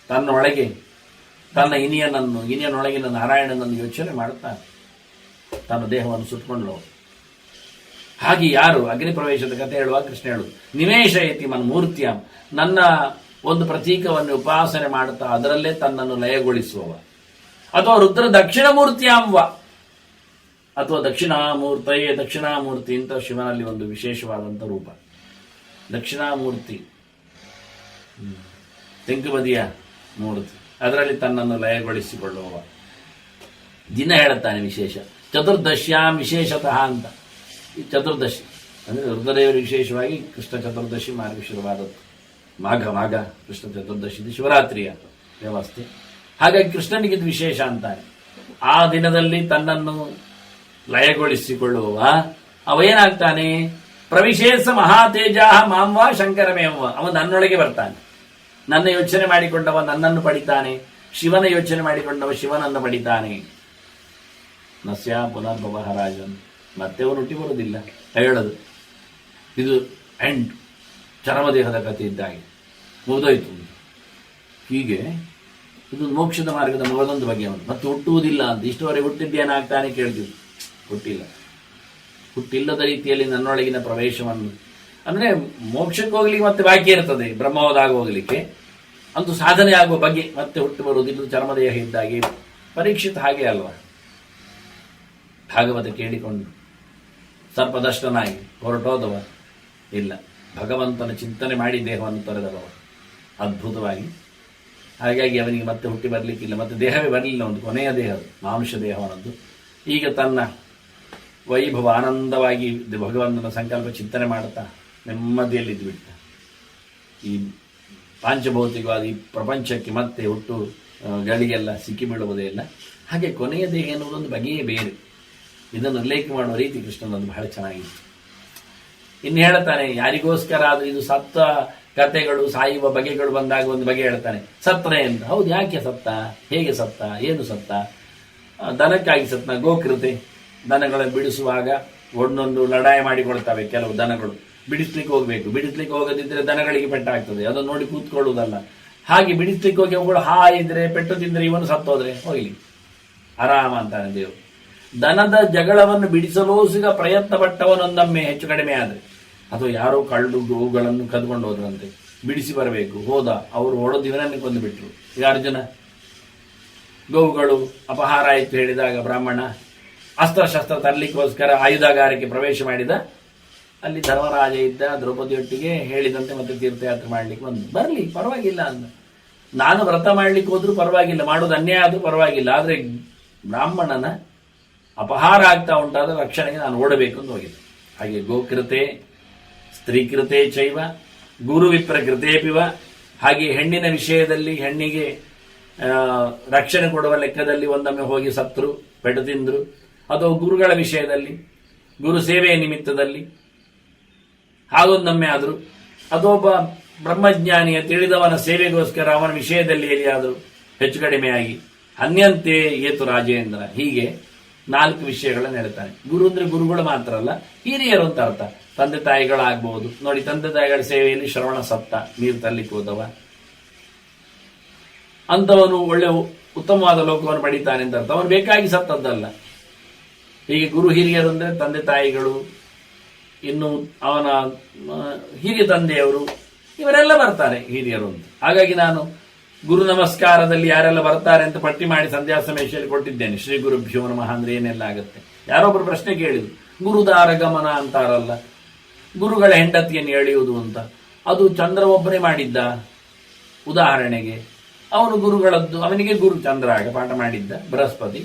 ತನ್ನೊಳಗೆ ತನ್ನ ಇನಿಯನೊಳಗಿನ ನಾರಾಯಣನನ್ನು ಯೋಚನೆ ಮಾಡುತ್ತಾ ತನ್ನ ದೇಹವನ್ನು ಸುತ್ತಕೊಂಡು, ಹಾಗೆ ಯಾರು ಅಗ್ನಿ ಪ್ರವೇಶದ ಕಥೆ ಹೇಳುವಾಗ ಕೃಷ್ಣ ಹೇಳುವುದು, ನಿಮೇಶಯತಿ ಮೂರ್ತಿಯ, ನನ್ನ ಒಂದು ಪ್ರತೀಕವನ್ನು ಉಪಾಸನೆ ಮಾಡುತ್ತಾ ಅದರಲ್ಲೇ ತನ್ನನ್ನು ಲಯಗೊಳಿಸುವವ. ಅಥವಾ ರುದ್ರ ದಕ್ಷಿಣ ಮೂರ್ತಿಯಾಂವ, ಅಥವಾ ದಕ್ಷಿಣಾಮೂರ್ತಿ ಅಂತ ಶಿವನಲ್ಲಿ ಒಂದು ವಿಶೇಷವಾದಂಥ ರೂಪ. ದಕ್ಷಿಣಾಮೂರ್ತಿ ತೆಂಕುಬದಿಯ ಮೂರ್ತಿ, ಅದರಲ್ಲಿ ತನ್ನನ್ನು ಲಯಗೊಳಿಸಿಕೊಳ್ಳುವವ. ದಿನ ಹೇಳುತ್ತಾನೆ ವಿಶೇಷ, ಚತುರ್ದಶ್ಯಾಂ ವಿಶೇಷತಃ ಅಂತ. ಈ ಚತುರ್ದಶಿ ಅಂದರೆ ರುದ್ರದೇವರು ವಿಶೇಷವಾಗಿ ಕೃಷ್ಣ ಚತುರ್ದಶಿ ಮಾರ್ಗಶಿರವಾದದ್ದು. ಮಾಘ ಕೃಷ್ಣ ಚತುರ್ದಶಿ ಶಿವರಾತ್ರಿಯ ವ್ಯವಸ್ಥೆ. ಹಾಗಾಗಿ ಕೃಷ್ಣನಿಗಿದು ವಿಶೇಷ ಅಂತಾನೆ. ಆ ದಿನದಲ್ಲಿ ತನ್ನನ್ನು ಲಯಗೊಳಿಸಿಕೊಳ್ಳುವವ ಅವೇನಾಗ್ತಾನೆ, ಪ್ರವಿಶೇಷ ಮಹಾತೇಜ ಮಾಂವಾ ಶಂಕರಮೇವ, ಅವ ನನ್ನೊಳಗೆ ಬರ್ತಾನೆ. ನನ್ನ ಯೋಚನೆ ಮಾಡಿಕೊಂಡವ ನನ್ನನ್ನು ಪಡಿತಾನೆ, ಶಿವನ ಯೋಚನೆ ಮಾಡಿಕೊಂಡವ ಶಿವನನ್ನು ಪಡಿತಾನೆ. ನಸ್ಯ ಪುನರ್ಭವ ರಾಜನ್, ಮತ್ತೆ ಅವನು ಹುಟ್ಟಿ ಬರುವುದಿಲ್ಲ ಹೇಳೋದು. ಇದು ಎಂಡ್, ಚರಮದೇಹದ ಕಥೆ ಇದ್ದಾಗೆ ಮುಗಿದೋಯ್ತು. ಹೀಗೆ ಇದು ಮೋಕ್ಷದ ಮಾರ್ಗದ ಮೊದಲೊಂದು ಬಗೆ. ಅವನು ಮತ್ತೆ ಹುಟ್ಟುವುದಿಲ್ಲ ಅಂತ ಇಷ್ಟುವರೆಗೆ ಹುಟ್ಟಿದ್ದೇನಾಗ್ತಾನೆ ಕೇಳ್ತೀವಿ, ಹುಟ್ಟಿಲ್ಲದ ರೀತಿಯಲ್ಲಿ ನನ್ನೊಳಗಿನ ಪ್ರವೇಶವನ್ನು, ಅಂದ್ರೆ ಮೋಕ್ಷಕ್ಕೆ ಹೋಗ್ಲಿಕ್ಕೆ ಮತ್ತೆ ಬಾಕಿ ಇರ್ತದೆ, ಬ್ರಹ್ಮವಾದಾಗ ಹೋಗ್ಲಿಕ್ಕೆ ಅಂತೂ ಸಾಧನೆ ಆಗುವ ಬಗ್ಗೆ ಮತ್ತೆ ಹುಟ್ಟು ಬರುವುದಿಲ್ಲ. ಚರ್ಮದೇಹ ಇದ್ದಾಗೆ ಪರೀಕ್ಷಿತ ಹಾಗೆ ಅಲ್ವಾ, ಭಾಗವತ ಕೇಳಿಕೊಂಡು ಸರ್ಪದಷ್ಟನಾಗಿ ಹೊರಟೋದವ ಇಲ್ಲ, ಭಗವಂತನ ಚಿಂತನೆ ಮಾಡಿ ದೇಹವನ್ನು ತೊರೆದವ ಅದ್ಭುತವಾಗಿ. ಹಾಗಾಗಿ ಅವನಿಗೆ ಮತ್ತೆ ಹುಟ್ಟಿ ಬರಲಿಕ್ಕಿಲ್ಲ, ಮತ್ತೆ ದೇಹವೇ ಬರಲಿಲ್ಲ, ಒಂದು ಕೊನೆಯ ದೇಹ ಮಾನುಷ ದೇಹವನ್ನದ್ದು. ಈಗ ತನ್ನ ವೈಭವ ಆನಂದವಾಗಿ ಭಗವಂತನ ಸಂಕಲ್ಪ ಚಿಂತನೆ ಮಾಡುತ್ತಾ ನೆಮ್ಮದಿಯಲ್ಲಿದ್ದು ಬಿಟ್ಟ. ಈ ಪಾಂಚಭೌತಿಕವಾದ ಈ ಪ್ರಪಂಚಕ್ಕೆ ಮತ್ತೆ ಹುಟ್ಟು ಗಳಿಗೆಲ್ಲ ಸಿಕ್ಕಿಬೀಳುವುದೇ ಇಲ್ಲ. ಹಾಗೆ ಕೊನೆಯ ದೇಹ ಎನ್ನುವುದೊಂದು ಬಗೆಯೇ ಬೇರೆ. ಇದನ್ನು ಉಲ್ಲೇಖ ಮಾಡುವ ರೀತಿ ಕೃಷ್ಣನೊಂದು ಬಹಳ ಚೆನ್ನಾಗಿತ್ತು. ಇನ್ನು ಹೇಳ್ತಾನೆ, ಯಾರಿಗೋಸ್ಕರ ಅದು ಇದು ಸತ್ತ ಕಥೆಗಳು ಸಾಯುವ ಬಗೆಗಳು ಬಂದಾಗ ಒಂದು ಬಗೆ ಹೇಳ್ತಾನೆ, ಸತ್ತನೆ ಅಂತ. ಹೌದು, ಯಾಕೆ ಸತ್ತ, ಹೇಗೆ ಸತ್ತ, ಏನು ಸತ್ತ? ದನಕ್ಕಾಗಿ ಸತ್ತ. ಗೋಕೃತೆ, ದನಗಳನ್ನು ಬಿಡಿಸುವಾಗ ಒಂದೊಂದು ಲಡಾಯಿ ಮಾಡಿಕೊಳ್ತವೆ ಕೆಲವು ದನಗಳು. ಬಿಡಿಸ್ಲಿಕ್ಕೆ ಹೋಗ್ಬೇಕು, ಬಿಡಿಸ್ಲಿಕ್ಕೆ ಹೋಗದಿದ್ರೆ ದನಗಳಿಗೆ ಪೆಟ್ಟಾಗ್ತದೆ, ಅದನ್ನು ನೋಡಿ ಕೂತ್ಕೊಳ್ಳುವುದಲ್ಲ. ಹಾಗೆ ಬಿಡಿಸ್ಲಿಕ್ಕೆ ಹೋಗಿ ಅವುಗಳು ಹಾಯಿದ್ರೆ ಪೆಟ್ಟು ತಿಂದ್ರೆ ಇವನು ಸತ್ತೋದ್ರೆ ಹೋಗ್ಲಿ ಆರಾಮ ಅಂತಾನೆ ದೇವರು. ದನದ ಜಗಳವನ್ನು ಬಿಡಿಸಲು ಸಿಗ ಪ್ರಯತ್ನ ಪಟ್ಟವನೊಂದೊಮ್ಮೆ ಹೆಚ್ಚು ಕಡಿಮೆ ಆದ್ರೆ, ಅಥವಾ ಯಾರೋ ಕಳ್ಳು ಗೋವುಗಳನ್ನು ಕದ್ಕೊಂಡು ಹೋದ್ರಂತೆ, ಬಿಡಿಸಿ ಬರಬೇಕು, ಹೋದ, ಅವರು ಹೊಡೆದು ಇವನನ್ನು ಕೊಂದು ಬಿಟ್ರು. ಈಗ ಅರ್ಜುನ ಗೋವುಗಳು ಅಪಹಾರ ಆಯಿತು ಹೇಳಿದಾಗ ಬ್ರಾಹ್ಮಣ ಅಸ್ತ್ರಶಸ್ತ್ರ ತರಲಿಕ್ಕೋಸ್ಕರ ಆಯುಧಾಗಾರಕ್ಕೆ ಪ್ರವೇಶ ಮಾಡಿದ. ಅಲ್ಲಿ ಧರ್ಮರಾಜ ಇದ್ದ, ದ್ರೌಪದಿಯೊಟ್ಟಿಗೆ ಹೇಳಿದಂತೆ ಮತ್ತೆ ತೀರ್ಥಯಾತ್ರೆ ಮಾಡ್ಲಿಕ್ಕೆ ಬಂದು, ಬರ್ಲಿ ಪರವಾಗಿಲ್ಲ ಅಂದ. ನಾನು ವ್ರತ ಮಾಡ್ಲಿಕ್ಕೆ ಹೋದ್ರೂ ಪರವಾಗಿಲ್ಲ, ಮಾಡೋದು ಅನ್ಯಾಯ ಆದ್ರೂ ಪರವಾಗಿಲ್ಲ, ಆದ್ರೆ ಬ್ರಾಹ್ಮಣನ ಅಪಹಾರ ಆಗ್ತಾ ಉಂಟಾದ ರಕ್ಷಣೆಗೆ ನಾನು ಓಡಬೇಕು ಅಂತ ಹೋಗಿದ್ದೆ. ಹಾಗೆ ಗೋಕೃತೆ ಸ್ತ್ರೀಕೃತೆ ಚೈವ ಗುರು ವಿಪ್ರಕೃತೇಪಿವ. ಹಾಗೆ ಹೆಣ್ಣಿನ ವಿಷಯದಲ್ಲಿ ಹೆಣ್ಣಿಗೆ ರಕ್ಷಣೆ ಕೊಡುವ ಲೆಕ್ಕದಲ್ಲಿ ಒಂದೊಮ್ಮೆ ಹೋಗಿ ಸತ್ರು, ಪೆಟ್ಟು ತಿಂದ್ರು, ಅಥವಾ ಗುರುಗಳ ವಿಷಯದಲ್ಲಿ, ಗುರು ಸೇವೆಯ ನಿಮಿತ್ತದಲ್ಲಿ ಹಾಗೊಂದೊಮ್ಮೆ ಆದರೂ, ಅಥವಾ ಒಬ್ಬ ಬ್ರಹ್ಮಜ್ಞಾನಿಯ ತಿಳಿದವನ ಸೇವೆಗೋಸ್ಕರ ಅವನ ವಿಷಯದಲ್ಲಿ ಎಲ್ಲಿಯಾದರೂ ಹೆಚ್ಚು ಕಡಿಮೆಯಾಗಿ ಅನ್ಯಂತೆ ಏತು ರಾಜೇಂದ್ರ, ಹೀಗೆ 4 ವಿಷಯಗಳನ್ನು ಹೇಳ್ತಾನೆ. ಗುರು ಅಂದ್ರೆ ಗುರುಗಳು ಮಾತ್ರ ಅಲ್ಲ, ಹಿರಿಯರು ಅಂತ ಅರ್ಥ. ತಂದೆ ತಾಯಿಗಳಾಗಬಹುದು ನೋಡಿ, ತಂದೆ ತಾಯಿಗಳ ಸೇವೆಯಲ್ಲಿ ಶ್ರವಣ ಸತ್ತ, ನೀರು ತರಲಿಕ್ಕೆ ಹೋದವ ಅಂತವನು ಒಳ್ಳೆ ಉತ್ತಮವಾದ ಲೋಕವನ್ನು ಪಡಿತಾನೆ ಅಂತ ಅರ್ಥ. ಅವನು ಬೇಕಾಗಿ ಸತ್ತದ್ದಲ್ಲ. ಹೀಗೆ ಗುರು ಹಿರಿಯರು ಅಂದ್ರೆ ತಂದೆ ತಾಯಿಗಳು, ಇನ್ನು ಅವನ ಹಿರಿಯ ತಂದೆಯವರು, ಇವರೆಲ್ಲ ಬರ್ತಾರೆ ಹಿರಿಯರು ಅಂತ. ಹಾಗಾಗಿ ನಾನು ಗುರು ನಮಸ್ಕಾರದಲ್ಲಿ ಯಾರೆಲ್ಲ ಬರ್ತಾರೆ ಅಂತ ಪಟ್ಟಿ ಮಾಡಿ ಸಂಧ್ಯಾ ಸಮೇಶಲ್ಲಿ ಕೊಟ್ಟಿದ್ದೇನೆ. ಶ್ರೀ ಗುರುಭ್ಯೋ ನಮಃ ಅಂದ್ರೆ ಏನೆಲ್ಲ ಆಗುತ್ತೆ. ಯಾರೊಬ್ಬರು ಪ್ರಶ್ನೆ ಕೇಳಿದ್ರು, ಗುರುದಾರ ಗಮನ ಅಂತಾರಲ್ಲ, ಗುರುಗಳ ಹೆಂಡತಿಯನ್ನು ಎಳೆಯುವುದು ಅಂತ, ಅದು ಚಂದ್ರ ಒಬ್ಬನೇ ಮಾಡಿದ್ದ? ಉದಾಹರಣೆಗೆ ಅವನು ಗುರುಗಳದ್ದು, ಅವನಿಗೆ ಗುರು ಚಂದ್ರ ಆಗ ಪಾಠ ಮಾಡಿದ್ದ ಬೃಹಸ್ಪತಿ,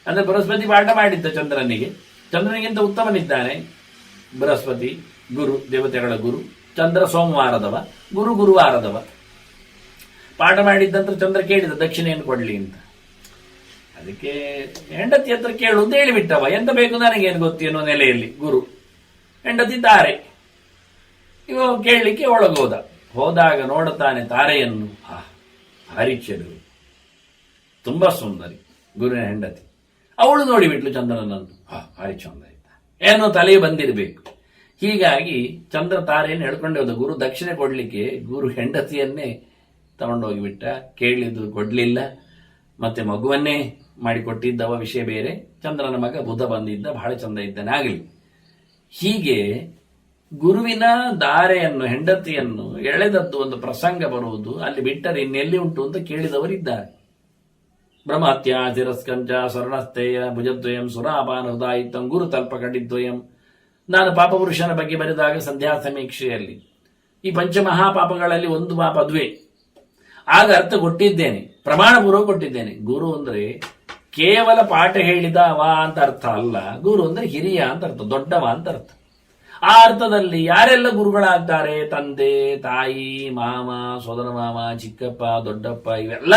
ಅಂದ್ರೆ ಬೃಹಸ್ಪತಿ ಪಾಠ ಮಾಡಿದ್ದ ಚಂದ್ರನಿಗೆ. ಚಂದ್ರನಿಗಿಂತ ಉತ್ತಮನಿದ್ದಾನೆ ಬೃಹಸ್ಪತಿ, ಗುರು ದೇವತೆಗಳ ಗುರು. ಚಂದ್ರ ಸೋಮವಾರದವ, ಗುರು ಗುರುವಾರದವ. ಪಾಠ ಮಾಡಿದ್ದಂತ ಚಂದ್ರ ಕೇಳಿದ ದಕ್ಷಿಣೆಯನ್ನು ಕೊಡ್ಲಿ ಅಂತ. ಅದಕ್ಕೆ ಹೆಂಡತಿ ಹತ್ರ ಕೇಳು ಅಂತ ಹೇಳಿಬಿಟ್ಟವ. ಎಂತ ಬೇಕು ನನಗೇನು ಗೊತ್ತೇನೋ ನೆಲೆಯಲ್ಲಿ ಗುರು. ಹೆಂಡತಿ ತಾರೆ, ಇವ ಕೇಳಲಿಕ್ಕೆ ಒಳಗೋದ. ಹೋದಾಗ ನೋಡುತ್ತಾನೆ ತಾರೆಯನ್ನು. ಭಾರಿ ಚೆಲುವು, ತುಂಬಾ ಸುಂದರಿ ಗುರುವಿನ ಹೆಂಡತಿ. ಅವಳು ನೋಡಿಬಿಟ್ಲು ಚಂದ್ರನನ್ನು. ಭಾರಿ ಚಂದ ಇದ್ದ, ಏನೋ ತಲೆ ಬಂದಿರಬೇಕು. ಹೀಗಾಗಿ ಚಂದ್ರ ತಾರೆಯನ್ನು ಹೇಳ್ಕೊಂಡೆ ಹೋದ. ಗುರು ದಕ್ಷಿಣೆ ಕೊಡ್ಲಿಕ್ಕೆ ಗುರು ಹೆಂಡತಿಯನ್ನೇ ತಗೊಂಡೋಗಿಬಿಟ್ಟ. ಕೇಳಿದ್ದು ಕೊಡ್ಲಿಲ್ಲ, ಮತ್ತೆ ಮಗುವನ್ನೇ ಮಾಡಿಕೊಟ್ಟಿದ್ದವ ವಿಷಯ ಬೇರೆ. ಚಂದ್ರನ ಮಗ ಬುಧ ಬಂದಿದ್ದ, ಬಹಳ ಚಂದ ಇದ್ದಾನೆ ಆಗಲಿ. ಹೀಗೆ ಗುರುವಿನ ದಾರೆಯನ್ನು, ಹೆಂಡತಿಯನ್ನು ಎಳೆದದ್ದು ಒಂದು ಪ್ರಸಂಗ ಬರುವುದು, ಅಲ್ಲಿ ಬಿಟ್ಟರೆ ಇನ್ನೆಲ್ಲಿ ಉಂಟು ಅಂತ ಕೇಳಿದವರಿದ್ದಾರೆ. ಬ್ರಹ್ಮಹತ್ಯ ತಿರಸ್ಕಂಚ ಸ್ವರ್ಣಸ್ಥೇಯ ಭುಜದ್ವಯಂ ಸುರಾಪಾನ ಹೃದಾಯಿತಂ ಗುರು ತಲ್ಪ ಕಡಿದ್ವಯಂ. ನಾನು ಪಾಪಪುರುಷನ ಬಗ್ಗೆ ಬರೆದಾಗ ಸಂಧ್ಯಾ ಸಮೀಕ್ಷೆಯಲ್ಲಿ ಈ ಪಂಚಮಹಾಪಾಪಗಳಲ್ಲಿ ಒಂದು ಪಾಪ ಅದುವೆ. ಆಗ ಅರ್ಥ ಕೊಟ್ಟಿದ್ದೇನೆ, ಪ್ರಮಾಣಪೂರ್ವಕ ಕೊಟ್ಟಿದ್ದೇನೆ. ಗುರು ಅಂದ್ರೆ ಕೇವಲ ಪಾಠ ಹೇಳಿದವ ಅಂತ ಅರ್ಥ ಅಲ್ಲ. ಗುರು ಅಂದ್ರೆ ಹಿರಿಯ ಅಂತ ಅರ್ಥ, ದೊಡ್ಡವ ಅಂತ ಅರ್ಥ. ಆ ಅರ್ಥದಲ್ಲಿ ಯಾರೆಲ್ಲ ಗುರುಗಳಾಗ್ತಾರೆ, ತಂದೆ ತಾಯಿ ಮಾಮ ಸೋದರ ಮಾಮ ಚಿಕ್ಕಪ್ಪ ದೊಡ್ಡಪ್ಪ, ಇವೆಲ್ಲ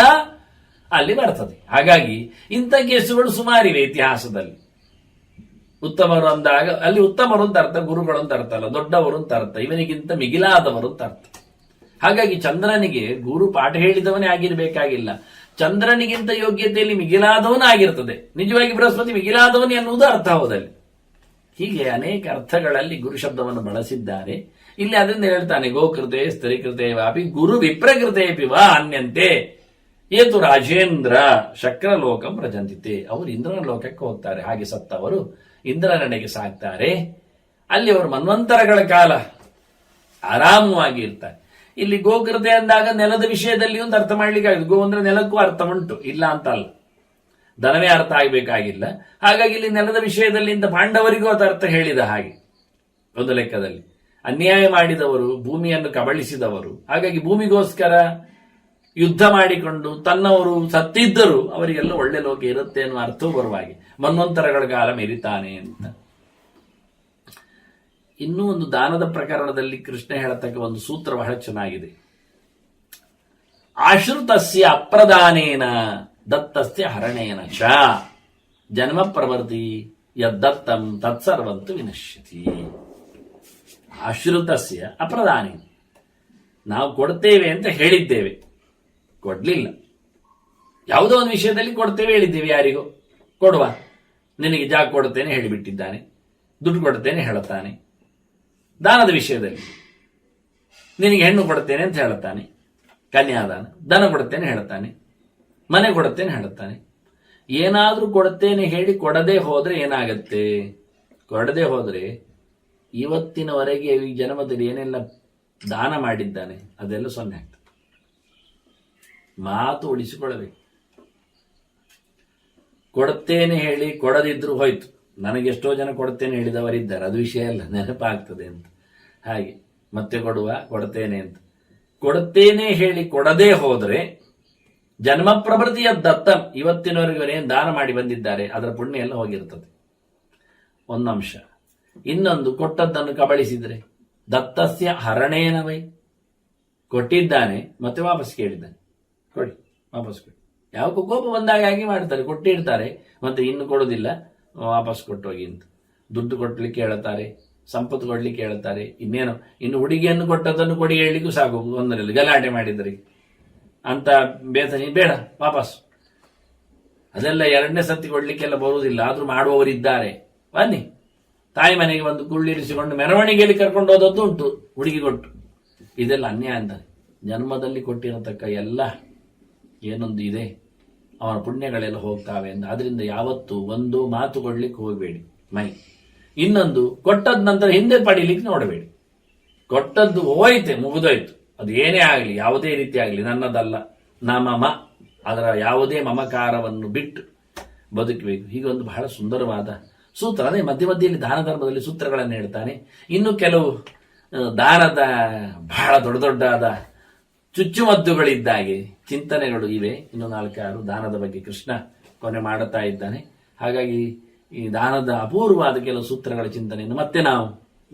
ಅಲ್ಲಿ ಬರ್ತದೆ. ಹಾಗಾಗಿ ಇಂಥ ಕೇಸುಗಳು ಸುಮಾರಿವೆ ಇತಿಹಾಸದಲ್ಲಿ. ಉತ್ತಮರು ಅಂದಾಗ ಅಲ್ಲಿ ಉತ್ತಮರು ಅಂತ ಅರ್ಥ, ಗುರುಗಳು ಅಂತ ಅರ್ಥ ಅಲ್ಲ, ದೊಡ್ಡವರು ಅಂತ ಅರ್ಥ, ಇವನಿಗಿಂತ ಮಿಗಿಲಾದವರು ಅಂತ ಅರ್ಥ. ಹಾಗಾಗಿ ಚಂದ್ರನಿಗೆ ಗುರು ಪಾಠ ಹೇಳಿದವನೇ ಆಗಿರ್ಬೇಕಾಗಿಲ್ಲ, ಚಂದ್ರನಿಗಿಂತ ಯೋಗ್ಯತೆಯಲ್ಲಿ ಮಿಗಿಲಾದವನು ಆಗಿರ್ತದೆ. ನಿಜವಾಗಿ ಬೃಹಸ್ಪತಿ ಮಿಗಿಲಾದವನು ಎನ್ನುವುದು ಅರ್ಥ ಹೌದಲ್ಲಿ. ಹೀಗೆ ಅನೇಕ ಅರ್ಥಗಳಲ್ಲಿ ಗುರು ಶಬ್ದವನ್ನು ಬಳಸಿದ್ದಾರೆ. ಇಲ್ಲಿ ಅದರಿಂದ ಹೇಳ್ತಾನೆ, ಗೋಕೃತೆ ಸ್ತ್ರೀಕೃತೆ ವಾಪಿ ಗುರು ವಿಪ್ರಕೃತೆ ವಾ ಅನ್ಯಂತೆ ಏತು ರಾಜೇಂದ್ರ ಶಕ್ರಲೋಕಂ ಪ್ರಜಂತಿತೆ. ಅವರು ಇಂದ್ರನ ಲೋಕಕ್ಕೆ ಹೋಗ್ತಾರೆ. ಹಾಗೆ ಸತ್ತವರು ಇಂದ್ರನೆಡೆಗೆ ಸಾಕ್ತಾರೆ. ಅಲ್ಲಿ ಅವರು ಮನ್ವಂತರಗಳ ಕಾಲ ಆರಾಮವಾಗಿ ಇರ್ತಾರೆ. ಇಲ್ಲಿ ಗೋಕೃತೆ ಅಂದಾಗ ನೆಲದ ವಿಷಯದಲ್ಲಿ ಒಂದು ಅರ್ಥ ಮಾಡ್ಲಿಕ್ಕೆ ಆಗಿದೆ. ಗೋ ಅಂದ್ರೆ ನೆಲಕ್ಕೂ ಅರ್ಥ ಉಂಟು, ಇಲ್ಲ ಅಂತ ಅಲ್ಲ, ದನವೇ ಅರ್ಥ ಆಗಬೇಕಾಗಿಲ್ಲ. ಹಾಗಾಗಿ ಇಲ್ಲಿ ನೆಲದ ವಿಷಯದಲ್ಲಿ ಇಂದ ಪಾಂಡವರಿಗೂ ಅದು ಅರ್ಥ ಹೇಳಿದ ಹಾಗೆ. ಒಂದು ಲೆಕ್ಕದಲ್ಲಿ ಅನ್ಯಾಯ ಮಾಡಿದವರು, ಭೂಮಿಯನ್ನು ಕಬಳಿಸಿದವರು, ಹಾಗಾಗಿ ಭೂಮಿಗೋಸ್ಕರ ಯುದ್ಧ ಮಾಡಿಕೊಂಡು ತನ್ನವರು ಸತ್ತಿದ್ದರು, ಅವರಿಗೆಲ್ಲ ಒಳ್ಳೆ ಲೋಕ ಇರುತ್ತೆ ಅನ್ನುವ ಅರ್ಥವೂ ಬರುವಾಗೆ ಮನ್ವಂತರಗಳ ಕಾಲ ಮೆರಿತಾನೆ ಅಂತ. ಇನ್ನೂ ಒಂದು ದಾನದ ಪ್ರಕರಣದಲ್ಲಿ ಕೃಷ್ಣ ಹೇಳತಕ್ಕ ಒಂದು ಸೂತ್ರ ಬಹಳ ಚೆನ್ನಾಗಿದೆ. ಆಶ್ರುತಸ್ಯ ಅಪ್ರದಾನೇನ ದತ್ತಸ್ಯ ಹರಣೇನ ಚ ಜನ್ಮ ಪ್ರವರ್ತಿ ಯದ್ದತ್ತಂ ತತ್ಸರ್ವಂತು ವಿನಶ್ಯತಿ. ಆಶ್ರುತಸ್ಯ ಅಪ್ರದಾನೇನ, ನಾವು ಕೊಡ್ತೇವೆ ಅಂತ ಹೇಳಿದ್ದೇವೆ, ಕೊಡ್ಲಿಲ್ಲ. ಯಾವುದೋ ಒಂದು ವಿಷಯದಲ್ಲಿ ಕೊಡ್ತೇವೆ ಹೇಳಿದ್ದೇವೆ, ಯಾರಿಗೋ ಕೊಡುವ, ನಿನಗೆ ಜಾಗ ಕೊಡ್ತೇನೆ ಹೇಳಿಬಿಟ್ಟಿದ್ದಾನೆ, ದುಡ್ಡು ಕೊಡ್ತೇನೆ ಹೇಳುತ್ತಾನೆ. ದಾನದ ವಿಷಯದಲ್ಲಿ ನಿನಗೆ ಹೆಣ್ಣು ಕೊಡ್ತೇನೆ ಅಂತ ಹೇಳುತ್ತಾನೆ, ಕನ್ಯಾದಾನ. ದನ ಕೊಡ್ತೇನೆ ಹೇಳುತ್ತಾನೆ, ಮನೆ ಕೊಡುತ್ತೇನೆ ಹೇಳುತ್ತಾನೆ. ಏನಾದ್ರೂ ಕೊಡ್ತೇನೆ ಹೇಳಿ ಕೊಡದೆ ಹೋದ್ರೆ ಏನಾಗತ್ತೆ? ಕೊಡದೆ ಹೋದ್ರೆ ಇವತ್ತಿನವರೆಗೆ ಈ ಜನ್ಮದಲ್ಲಿ ಏನೆಲ್ಲ ದಾನ ಮಾಡಿದ್ದಾನೆ ಅದೆಲ್ಲ ಸೊನ್ನೆ ಆಗ್ತದೆ. ಮಾತು ಉಳಿಸಿಕೊಳ್ಳಬೇಕು. ಕೊಡ್ತೇನೆ ಹೇಳಿ ಕೊಡದಿದ್ರು ಹೋಯ್ತು. ನನಗೆಷ್ಟೋ ಜನ ಕೊಡ್ತೇನೆ ಹೇಳಿದವರಿದ್ದಾರೆ, ಅದು ವಿಷಯ ಅಲ್ಲ, ನೆನಪಾಗ್ತದೆ ಅಂತ. ಹಾಗೆ ಮತ್ತೆ ಕೊಡ್ತೇನೆ ಅಂತ ಕೊಡ್ತೇನೆ ಹೇಳಿ ಕೊಡದೇ ಹೋದ್ರೆ ಜನ್ಮ ಪ್ರವೃತ್ತಿಯ ದತ್ತಂ, ಇವತ್ತಿನವರೆಗೂ ಏನ್ ದಾನ ಮಾಡಿ ಬಂದಿದ್ದಾರೆ ಅದರ ಪುಣ್ಯ ಎಲ್ಲ ಹೋಗಿರ್ತದೆ. ಒಂದಂಶ. ಇನ್ನೊಂದು, ಕೊಟ್ಟದ್ದನ್ನು ಕಬಳಿಸಿದ್ರೆ ದತ್ತಸ್ಯ ಹರಣೇನವೈ, ಕೊಟ್ಟಿದ್ದಾನೆ ಮತ್ತೆ ವಾಪಸ್ ಕೇಳಿದ್ದಾನೆ, ಕೊಡಿ ವಾಪಸ್ ಕೊಡಿ, ಯಾವಕ್ಕೂ ಕೋಪ ಬಂದಾಗ ಹಾಗೆ ಮಾಡ್ತಾರೆ, ಕೊಟ್ಟಿರ್ತಾರೆ, ಮತ್ತೆ ಇನ್ನು ಕೊಡೋದಿಲ್ಲ, ವಾಪಸ್ ಕೊಟ್ಟೋಗಿ ಅಂತ. ದುಡ್ಡು ಕೊಡ್ಲಿಕ್ಕೆ ಹೇಳ್ತಾರೆ, ಸಂಪತ್ತು ಕೊಡ್ಲಿಕ್ಕೆ ಹೇಳ್ತಾರೆ, ಇನ್ನೇನು ಇನ್ನು ಹುಡುಗಿಯನ್ನು ಕೊಟ್ಟದನ್ನು ಕೊಡಿ ಹೇಳಲಿಕ್ಕೂ ಸಾಕು, ಒಂದರಲ್ಲಿ ಗಲಾಟೆ ಮಾಡಿದ್ರಿ ಅಂತ ಬೇಡ ವಾಪಸ್. ಅದೆಲ್ಲ ಎರಡನೇ ಸತಿ ಕೊಡ್ಲಿಕ್ಕೆಲ್ಲ ಬರುವುದಿಲ್ಲ, ಆದ್ರೂ ಮಾಡುವವರಿದ್ದಾರೆ. ಬನ್ನಿ, ತಾಯಿ ಮನೆಗೆ ಒಂದು ಕುಳ್ಳಿರಿಸಿಕೊಂಡು ಮೆರವಣಿಗೆಯಲ್ಲಿ ಕರ್ಕೊಂಡು ಹೋದದ್ದು ಉಂಟು, ಹುಡುಗಿ ಕೊಟ್ಟು. ಇದೆಲ್ಲ ಅನ್ಯಾಯ ಅಂತಾರೆ. ಜನ್ಮದಲ್ಲಿ ಕೊಟ್ಟಿರತಕ್ಕ ಎಲ್ಲ ಏನೊಂದು ಇದೆ, ಅವನ ಪುಣ್ಯಗಳೆಲ್ಲ ಹೋಗ್ತಾವೆ ಅಂತ. ಆದ್ರಿಂದ ಯಾವತ್ತು ಒಂದು ಮಾತು ಕೊಡ್ಲಿಕ್ಕೆ ಹೋಗಬೇಡಿ ಮೈ. ಇನ್ನೊಂದು, ಕೊಟ್ಟದ ನಂತರ ಹಿಂದೆ ಪಡಿಲಿಕ್ಕೆ ನೋಡಬೇಡಿ. ಕೊಟ್ಟದ್ದು ಹೋಯ್ತೆ, ಮುಗಿದೋಯ್ತು, ಅದು ಏನೇ ಆಗಲಿ, ಯಾವುದೇ ರೀತಿ ಆಗಲಿ, ನನ್ನದಲ್ಲ, ನಮಮ, ಅದರ ಯಾವುದೇ ಮಮಕಾರವನ್ನು ಬಿಟ್ಟು ಬದುಕಬೇಕು. ಹೀಗೊಂದು ಬಹಳ ಸುಂದರವಾದ ಸೂತ್ರ. ಅದೇ ಮಧ್ಯ ಮಧ್ಯೆಯಲ್ಲಿ ದಾನ ಧರ್ಮದಲ್ಲಿ ಸೂತ್ರಗಳನ್ನು ಹೇಳ್ತಾನೆ. ಇನ್ನು ಕೆಲವು ದಾನದ ಬಹಳ ದೊಡ್ಡ ದೊಡ್ಡದಾದ ಚುಚ್ಚುಮದ್ದುಗಳಿದ್ದಾಗೆ ಚಿಂತನೆಗಳು ಇವೆ. ಇನ್ನು 4-6 ದಾನದ ಬಗ್ಗೆ ಕೃಷ್ಣ ಕೊನೆ ಮಾಡುತ್ತಾ ಇದ್ದಾನೆ. ಹಾಗಾಗಿ ಈ ದಾನದ ಅಪೂರ್ವವಾದ ಕೆಲವು ಸೂತ್ರಗಳ ಚಿಂತನೆಯನ್ನು ಮತ್ತೆ ನಾವು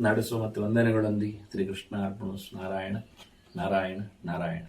ನಡೆಸುವ. ಮತ್ತೆ ವಂದನೆಗಳೊಂದಿಗೆ ಶ್ರೀಕೃಷ್ಣ ಅರ್ಪಣಮಸ್ತು. ನಾರಾಯಣ ನಾರಾಯಣ ನಾರಾಯಣ.